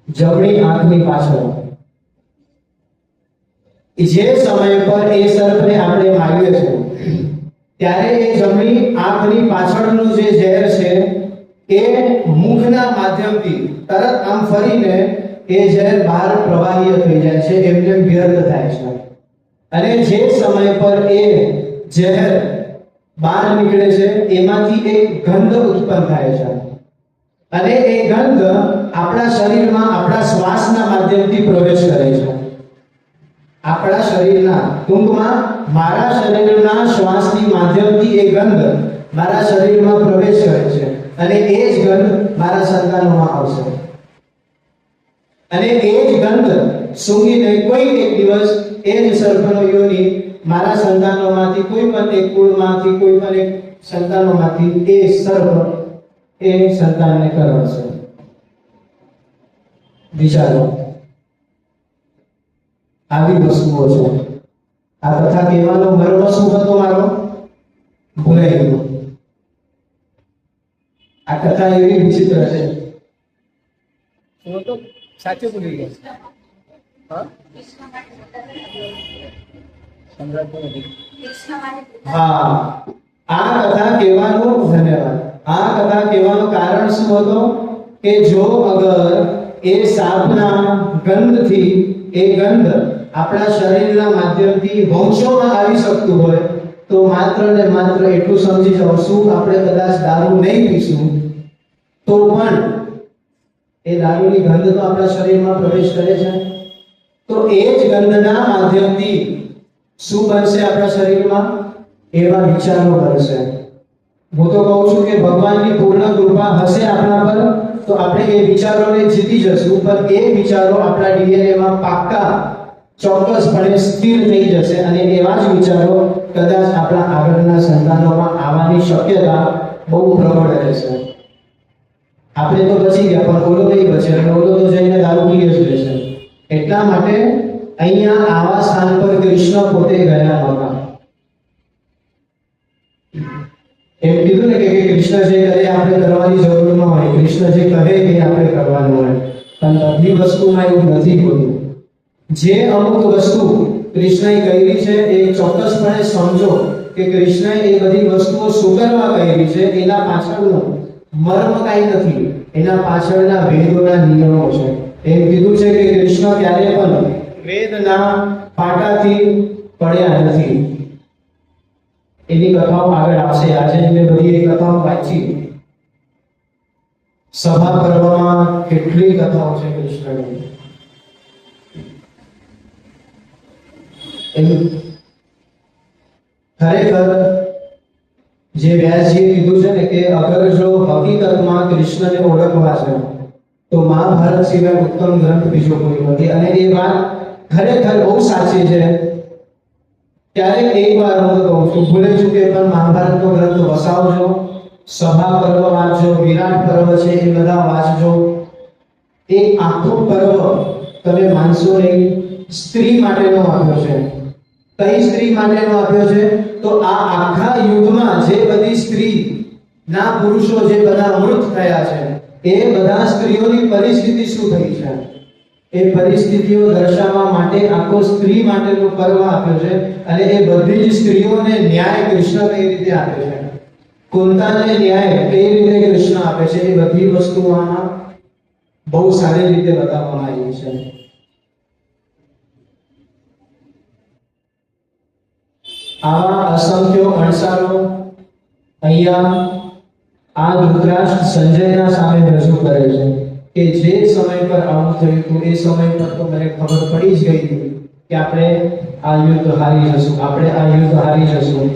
જમણી આંખની પાછળ. જે સમય પર એ સર્પને આપણે માર્યો છે ત્યારે એ જમણી આંખની પાછળનું જે ઝેર છે એ મુખના માધ્યમથી તરત આમ ફરીને એ ઝેર બહાર પ્રવાહી થઈ જાય છે, એમને વ્યર્થ થાય છે. અને જે સમય પર એ ઝેર બહાર નીકળે છે એમાંથી એક ગંધ ઉત્પન્ન થાય છે. અને એ ગંધ આપણા શરીરમાં આપણા શ્વાસના માધ્યમથી પ્રવેશ કરે છે. આપણા શરીરના ટૂંકમાં મારા શરીરના શ્વાસની માધ્યમથી એ ગંધ મારા શરીરમાં પ્રવેશ કરે છે. અને એ જ ગંધ મારા સંતાનોમાં આવશે. અને એ જ ગંધ સૂંઘીને કોઈ એક દિવસ એ જ સર્પનો યોનિ મારા સંતાનોમાંથી કોઈ પણ એક કુળમાંથી કોઈ પણ એક સંતાનોમાંથી એ સર્પ એ સંતાનને કરશે. વિચારો, આવી વસ્તુઓ છે. આ કથા કહેવાનો મર્મ શું હતો મારો? ભૂલાઈ ગયો. આ કથા એવી વિચિત્ર છે. તો સાચું ભૂલી ગયા. હા, આ કથા કહેવાનું ધન્યવાદ. આ કથા કહેવાનું કારણ શું હતું કે જો અગર એ સાપના ગંધથી એ ગંધ આપણા શરીરના માધ્યમથી વંશોમાં આવી શકતું હોય તો માત્ર ને માત્ર એટલું સમજી જાઓ, શું આપણે કદાચ દારૂ નહીં પીશું તો પણ એ દારૂની ગંધ તો આપણા શરીરમાં પ્રવેશ કરે છે. તો એ જ ગંધના માધ્યમથી શું બનશે આપણા શરીરમાં? એવા વિચારો બનશે. હું તો કહું છું કે ભગવાનની પૂર્ણ કૃપા હશે આપણા પર તો આપણે એ વિચારોને જીતી જશું, પણ એ વિચારો આપણા ડીએનએમાં પાક્કા ચોક્કસપણે સ્થિર થઈ જશે અને એવા જ વિચારો કદાચ આપણા આગળના સંતાનોમાં આવવાની શક્યતા બહુ પ્રબળ રહેશે. આપણે તો બચી ગયા, પણ ઓલો નહીં બચે અને ઓલો તો જઈને દારૂ પીએ જ રહેશે. એટલા માટે અહીંયા આવા સ્થાન પર કૃષ્ણ પોતે ગયા હતા. એમ કીધું ને કે કૃષ્ણ જે કરે આપણે કરવાની જરૂર ન હોય, કૃષ્ણ જે કહે એ આપણે કરવાનું હોય. પણ બધી વસ્તુમાં એવું નથી હોતું. જે અમુક વસ્તુ કૃષ્ણએ કરી છે એ ચોક્કસપણે સમજો કે કૃષ્ણએ એ બધી વસ્તુઓ શું કરવા કરી છે. એના પાછળનો મર્મ કાંઈ નથી, એના પાછળના વેદોના નિયમો છે. એમ કીધું છે કે કૃષ્ણ ક્યારે પણ વેદના પાટાથી પડ્યા નથી. એની કથાઓ આગળ આવશે. આજે મેં બધી એ કથાઓ વાંચી. સભા પર્વમાં કેટલી કથાઓ છે કૃષ્ણની. ખરેખર જે વ્યાસજીએ કીધું છે ને કે અગર જો હકીકતમાં કૃષ્ણને ઓળખવા છે તો મહાભારત સિવાય ઉત્તમ ગ્રંથ બીજો કોઈ નથી. અને એ વાત ખરેખર બહુ સાચી છે. ક્યારેક એક વાર હું કહું છું, ભૂલે ચૂકે પણ મહાભારતનો ગ્રંથ વસાવજો, સભા પર્વ વાંચજો, વિરાટ પર્વ છે એ બધા વાંચજો. એ આખો પર્વ તમે માનશો નહીં, સ્ત્રી માટેનો આપ્યો છે. કઈ સ્ત્રી માટેનો આપ્યો છે? તો આ આખા યુગમાં જે બધી સ્ત્રી ના પુરુષો જે બધા મૃત થયા છે એ બધા સ્ત્રીઓની પરિસ્થિતિ શું થઈ છે એ પરિસ્થિતિઓ દર્શાવવા માટે આખો સ્ત્રી માટેનો પર્વ આપ્યો છે. અને એ બધી જ સ્ત્રીઓને ન્યાય કૃષ્ણ કઈ રીતે આપે છે, કુંતાને ન્યાય કઈ રીતે કૃષ્ણ આપે છે, એ બધી વસ્તુઓમાં બહુ સારી રીતે બતાવવામાં આવી છે. આવા અસંખ્ય અણસારો અહીંયા આ ધૃતરાષ્ટ્ર સંજયના સામે રજૂ કરે છે કે જે સમય પર આવું થયું હતું એ સમય પર તો મને ખબર પડી જ ગઈ હતી કે આપણે આ યુદ્ધ હારી જશું, આપણે આ યુદ્ધ હારી જશું.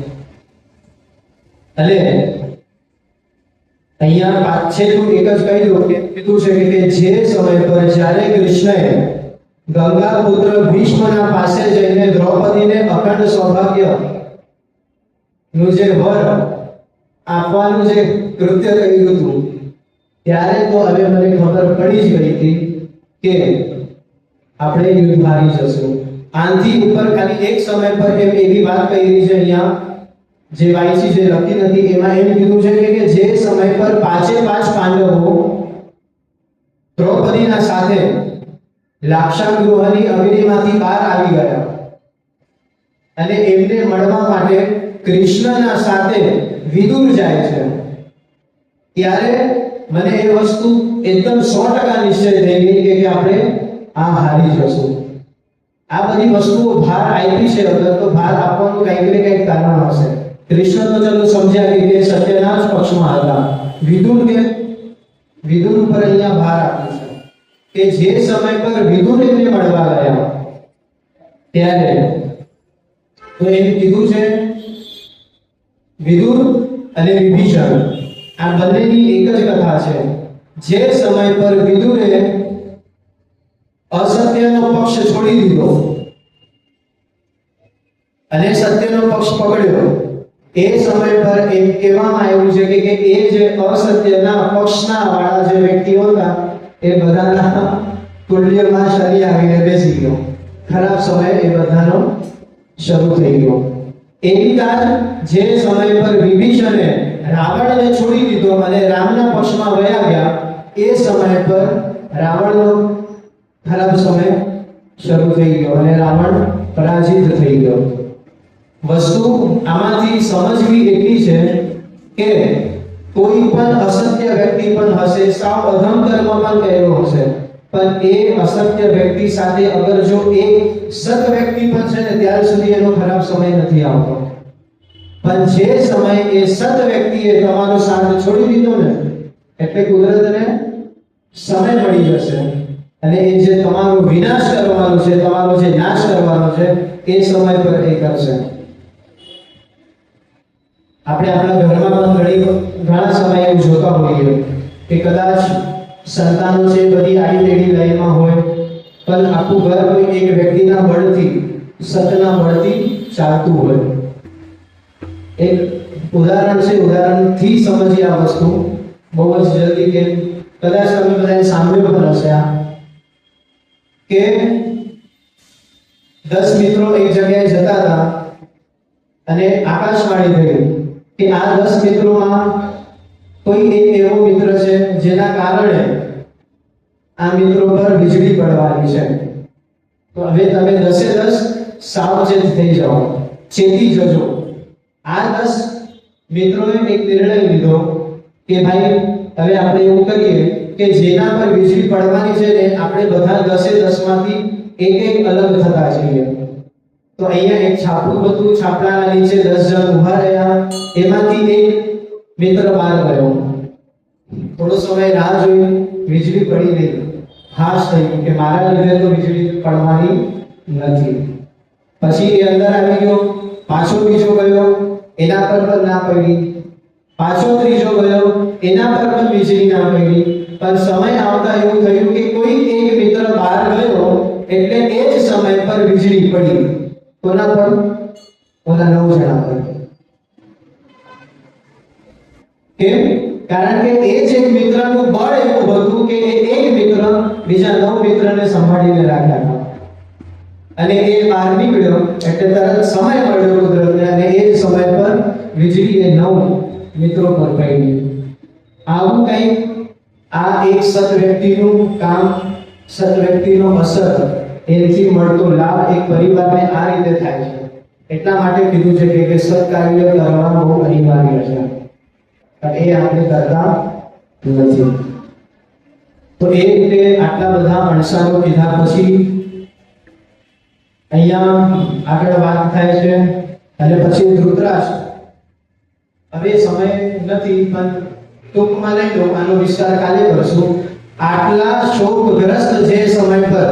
અને અહીંયા પાછળનું એક જ કહી દઉં કે કીધું છે કે જે સમય પર જ્યારે કૃષ્ણએ ગંગા પુત્ર ભીષ્મના પાસે જઈને દ્રૌપદીને અખંડ સૌભાગ્ય નું જે વર આપવાનું જે કૃત્ય કર્યું હતું ત્યારે તો હવે મને ખબર પડી જ ગઈ હતી કે આપણે યુદ્ધ હારી જશું. આનાથી ઉપર ખાલી એક સમય પર એવી વાત કરી છે અહીંયા જે વાંચી જે લખી નથી એમાં એમ કીધું છે કે જે સમય પર પાંચે પાંચ પાંડવો દ્રૌપદીના સાથે લાક્ષાંગ ગૃહની અગ્નિમાંથી બહાર આવી ગયા અને એમને મળવા માટે કૃષ્ણના સાથે વિદુર જાય છે, ત્યારે મને એ વસ્તુ એકદમ 100% નિશ્ચય થઈ ગઈ કે આપણે આ હારી જશું. આ બધી વસ્તુઓ ભાર આપી છે અગર તો ભાર આપવાનું કંઈક ને કંઈક કારણ હશે. કૃષ્ણ તો ચલો સમજ્યા કે સત્યના જ પક્ષમાં હતા. વિદુર ઉપર અહીંયા ભાર આપ્યો છે કે જે સમય પર વિદુર એમને મળવા ગયા ત્યારે તો એમ કીધું છે વિદુર અને વિભીષણ આ બંનેની એક જ કથા છે. જે સમય પર વિદુરે અસત્યનો પક્ષ છોડી દીધો અને સત્યનો પક્ષ પકડ્યો એ સમય પર એમ કહેવામાં આવ્યું છે કે એ જે અસત્યના પક્ષના વાળા જે વ્યક્તિઓ હતા એ બધાના કુંડલીમાં શનિ આવીને બેસી ગયો. ખરાબ સમય એ બધાનો શરૂ થઈ ગયો. એવી તાજ જે સમય પર વિભીષણે રાવણને છોડી દીધો અને રામના પક્ષમાં વયા ગયા એ સમય પર રાવણનો ખરાબ સમય શરૂ થઈ ગયો અને રાવણ પરાજિત થઈ ગયો. વસ્તુ આમાંથી સમજવી એટલી છે કે કોઈ પણ અસત્ય વ્યક્તિ પણ હશે, સાવ અધમ કર્મ પણ કર્યો હશે, પણ એ અસત્ય વ્યક્તિ સાથે અગર જો એક સત વ્યક્તિ પણ છે ને ત્યાર સુધી એનો ખરાબ સમય નથી આવતો. પણ જે સમય એ સત વ્યક્તિએ તમારો સાથ છોડી દીધો ને એટલે કુદરતને સમય મળી જશે અને એ જે તમારો વિનાશ કરવાનો છે, તમારો જે નાશ કરવાનો છે એ સમય પર એ કરશે. આપણે આપણા ઘરમાં પણ ઘણા સમય એવું જોતા હોઈએ કે કદાચ સંતાનો છે બધી આડી તેડી લાઈનમાં હોય, પણ આખું ઘર કોઈ એક વ્યક્તિના બળથી, સતના બળથી ચાલતું હોય. એક ઉદાહરણ છે, ઉદાહરણથી સમજીએ આ વસ્તુ બહુ જ જલ્દી. કે કદાચ તમે બધાએ સાંભળ્યું પણ હશે આ કે 10 મિત્રો એક જગ્યાએ જતા હતા અને આકાશવાણી થઈ કે આ 10 મિત્રોમાં કોઈ એક એવો મિત્ર છે જેના કારણે આ મિત્રો પર વીજળી પડવાની છે. તો હવે તમે 10 સાવચેત થઈ જાઓ, ચેતી જજો. આ 10 મિત્રોએ એક નિર્ણય લીધો કે ભાઈ હવે આપણે એવું કરીએ કે જેના પર વીજળી પડવાની છે ને આપણે બધા 10 માંથી એક અલગ થતા જઈએ. તો અહીંયા એક છાપું હતું, છાપડાના નીચે 10 જણ ઊભા રહ્યા. એમાંથી એક મિત્ર બહાર ગયો. થોડો સમય રાહ જોઈ, વીજળી પડી નહીં. હાશ થયું કે મારા લીધે તો વીજળી પડવાની નથી. પછી એ અંદર આવી ગયો, પાછો બીજો ગયો, એના પર પણ ના પડી. પાછો ત્રીજો ગયો, એના પર પણ વીજળી ના પડી. પણ સમય આવતા એવું થયું કે કોઈ એક મિત્ર બહાર ગયો એટલે એ જ સમય પર વીજળી પડી. કોના પર? ઓલા 9 જણા પર. કેમ? કારણ કે એ જ એક મિત્રનું બળ એવું હતું કે એ એક મિત્ર બીજા 9 મિત્રને સંભાળીને રાખ્યા હતા. અને એ બહાર નીકળ્યો એટલે તરત સમય મળ્યો કુદરતને અને એ જ સમય પર વીજળી એ 9 મિત્રો પર પડી. આવું કંઈક આ એક સત વ્યક્તિનું કામ, સત વ્યક્તિનો અસર, એથી મળતો લાભ એક પરિવારને આ રીતે થાય છે. એટલા માટે કીધું છે કે સત્કાર્ય કરવા બહુ અનિવાર્ય છે, પણ એ આપણે કરતા નથી. તો એ રીતે આટલા બધા અણસારો કીધા પછી અહીંયા આગળ વાત થાય છે. અને પછી ધૃતરાષ્ટ્ર, હવે સમય નથી પણ ટૂંકમાં લઈ લો, આનો વિસ્તાર કાલે કરશું. આટલા શોકગ્રસ્ત જે સમય પર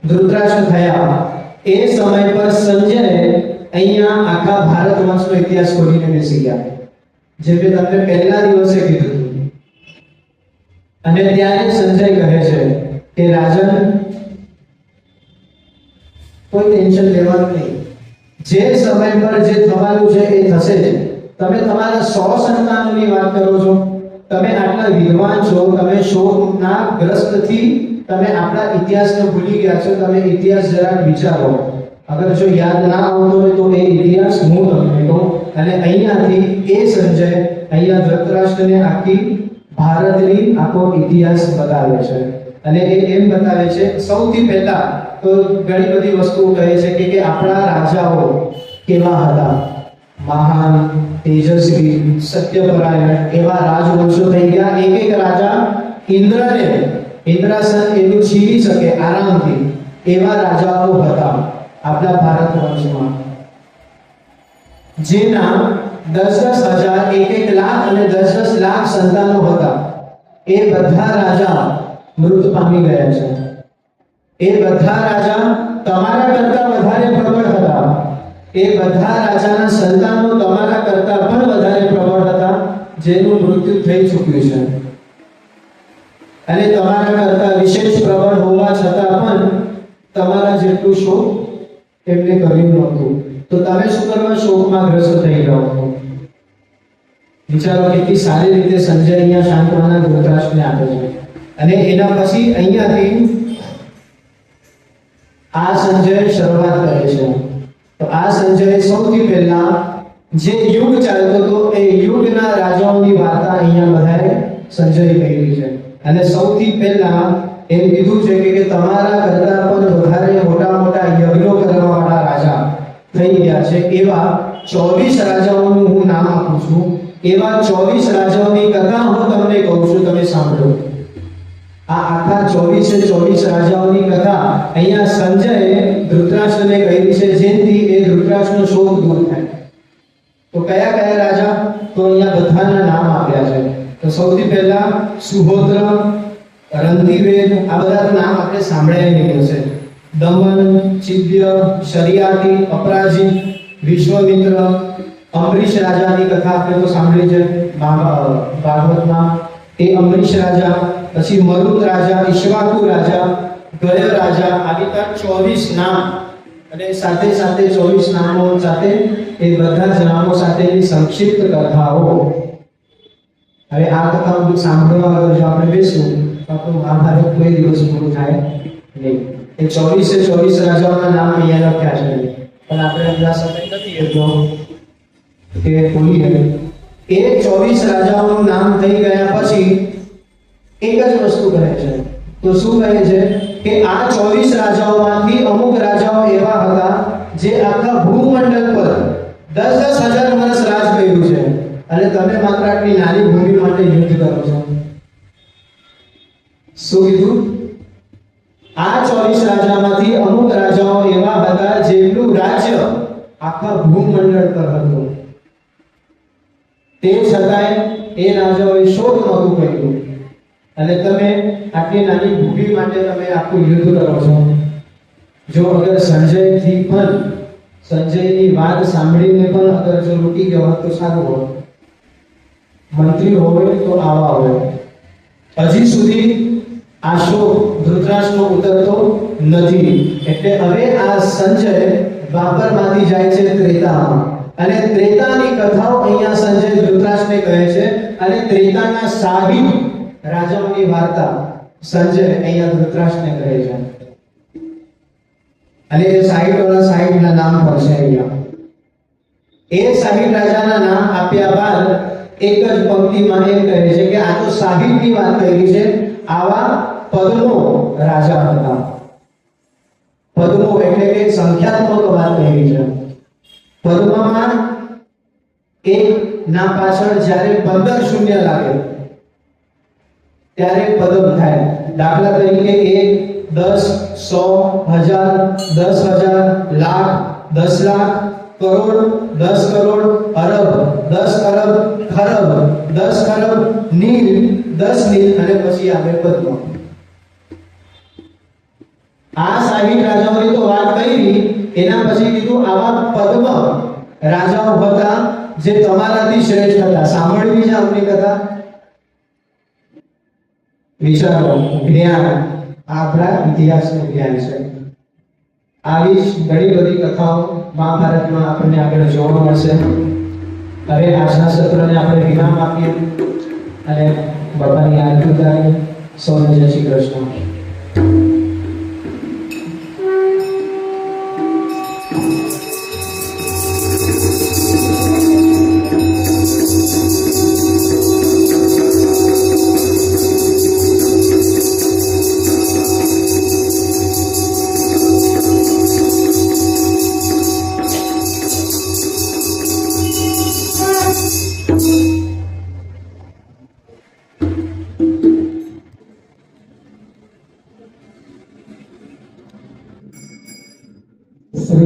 ધૃતરાષ્ટ્ર થયા એ સમય પર સંજય અહીંયા આખા ભારત વંશનો ઇતિહાસ ખોલીને બેસી ગયા, જે મેં તમને પહેલા દિવસે કીધું હતું. અને ત્યારે સંજય કહે છે કે રાજન, કોઈ ટેન્શન લેવાનું નહીં. જે સમય પર જે થવાનું છે એ થશે જ. તમે તમારા 100 સંતાનોની વાત કરો છો, તમે આટલા વિદ્વાન છો, તમે શોકના ગ્રસ્તથી તમે આપણા ઇતિહાસને ભૂલી ગયા છો. તમે ઇતિહાસ જરાક વિચારો. અગર જો યાદ ના આવતો હોય તો એ ઇતિહાસ હું તમને કહું. અને અહીંયાથી એ સંજય અહીંયા ધૃતરાષ્ટ્રને આખી ભારતની આખો ઇતિહાસ બતાવે છે. અને એ એમ બતાવે છે, સૌથી પહેલા તો ઘણી બધી વસ્તુઓ કહે છે કે આપણા રાજાઓ કેવા હતા, મહાન, તેજસ્વી, સત્યપરાયણ એવા રાજવંશો થઈ ગયા. એક રાજા ઇન્દ્રને ઇન્દ્રાસન એનું છીની શકે આરામથી એવા રાજાઓ હતા આપણા ભારત વંશમાં, જેના 10,000, 1 લાખ અને 10 લાખ સંતાનો હતા. એ બધા રાજા મૃત પામી ગયા છે. એ બધા રાજા તમારા કરતા વધારે પ્રબળ હતા. એ બધા રાજાના સંતાનો તમારા કરતા પણ વધારે પ્રબળ હતા, જેનું મૃત્યુ થઈ ચૂક્યું છે. અને તમારા કરતા વિશેષ પ્રબળ હોવા છતાં પણ તમારા જેટલું શોક એમને કર્યું નહોતું. તો તમે શું કરવા શોકમાં ગ્રસ્ત થઈ જાઓ છો? વિચારો કેટલી સારી રીતે સંજય અહીંયા શાંતવાના ધૃતરાષ્ટ્રને આપે છે. અને એના પછી અહીંયાથી આ સંજય શરૂઆત કરે છે. તો આ સંજય સૌથી પહેલા જે યુગ ચાલતો હતો એ યુગના રાજાઓની વાર્તા અહીંયા બધાએ સંજય કહી છે. અને સૌથી પહેલા એમ કીધું છે કે તમારા કરતા પણ વધારે મોટા મોટા યજ્ઞો કરવાવાળા રાજા થઈ ગયા છે. એવા 24 રાજાઓનું હું નામ આપું છું. એવા 24 રાજાઓની કથા હું તમને કહું છું, તમે સાંભળો. આ આખા 24 રાજાઓની કથા અહીંયા સંજયે ધૃતરાષ્ટ્રને કહી છે, જેથી એ ધૃતરાષ્ટ્રનો શોક દૂર થાય. તો કયા કયા રાજા? તો અહીંયા બધાના નામ આપ્યા છે. તો સૌથી પહેલા સુહોત્ર, રંતિવેદ, આ બધા નામ આપણે સાંભળ્યા નહીં હશે. દમન, ચિદ્ય, શરિયાતી, અપરાજિત, વિશ્વમિત્ર, અમરીશ રાજાની કથા આપણે તો સાંભળી છે ભાગવતમાં. એ અમરીશ રાજા પછી મરુત રાજા, ઈશ્વાકુ રાજા, ગય રાજા, આવી રીતના 24 નામ અને સાથે સાથે 24 નામો સાથે એ બધા જ નામો સાથેની સંક્ષિપ્ત કથાઓ. હવે આ કથાઓ સાંભળવા વગર જો આપણે બેસવું તો આપણું મહાભારત કોઈ દિવસ પૂરું થાય નહીં. એ 24 રાજાઓના નામ અહીંયા લખ્યા છે, પણ આપણે બધા સમય નથી એટલો કે ભૂલીએ. એ 24 રાજાઓનું નામ થઈ ગયા પછી એક જ વસ્તુ કહે છે. તો શું કહે છે કે આ 24 રાજાઓમાંથી અમુક રાજાઓ એવા હતા જે આખા ભૂમંડળ પર 10,000 વર્ષ રાજ કર્યું છે, અને તમે માત્ર આટલી નાની ભૂમિ માટે યુદ્ધ કરો છો. શું કીધું? આ 24 રાજામાંથી અમુક રાજાઓ એવા હતા જેમનું રાજ્ય આખા ભૂમંડળ પર હતું. તે છતાંય એ રાજાઓએ શોધ નહોતું કર્યું, અને તમે આટલી નાની ભૂમિ માટે તમે આખું યુદ્ધ કરો છો. જો અગર સંજયની વાત સાંભળીને પણ અગર જો રૂકી ગયો હોત તો સારું હોત. મંત્રી હોય તો આવા હોય. હજી સુધી આ શોક ધૃતરાષ્ટ્રનો ઉતરતો નથી. એટલે હવે આ સંજય દ્વાપરમાંથી જાય છે ત્રેતામાં, અને ત્રેતાની કથાઓ અહીંયા સંજય ધૃતરાષ્ટ્રને કહે છે, અને ત્રેતાના સાહિબ રાજાઓની વાર્તા સંજય અહીંયા ધૃતરાષ્ટ્રને કહે છે. અને એ સાહિબના નામ પર છે અહીંયા. એ સાહિબ રાજાના નામ આપ્યા બાદ એક જ પંક્તિમાં એમ કહે છે કે આ તો સાહિબની વાત કરી છે. આવા પદ્મો રાજા હતા. પદ્મો એટલે કે સંખ્યાત્મક વાત કરી છે. પદ્મમાં એક ના પાછળ જ્યારે 15 શૂન્ય લાગે ત્યારે પદમ થાય. દાખલા તરીકે 1, 10, 100, 1000, 10,000, લાખ, 10 લાખ, કરોડ, 10 કરોડ, અરબ, 10 અરબ, ખરબ, 10 ખરબ, નીલ, 10 નીલ, અને પછી આવે પદ્મ. આ સાહિબ રાજાઓની તો વાત કરી. એના પછી કીધું આવા પદ્મ રાજાઓ હતા જે તમારાથી શ્રેષ્ઠ હતા. સાંભળવી છે આપની કથા? વિચારો, જ્ઞાન, આપણા ઇતિહાસનું જ્ઞાન છે. આવી જ ઘણી બધી કથાઓ મહાભારતમાં આપણને આગળ જોવા મળશે. હવે આજના સત્રને આપણે વિરામ આપીએ અને બાપાની આરતી ઉતારીએ. સૌને જય શ્રી કૃષ્ણ.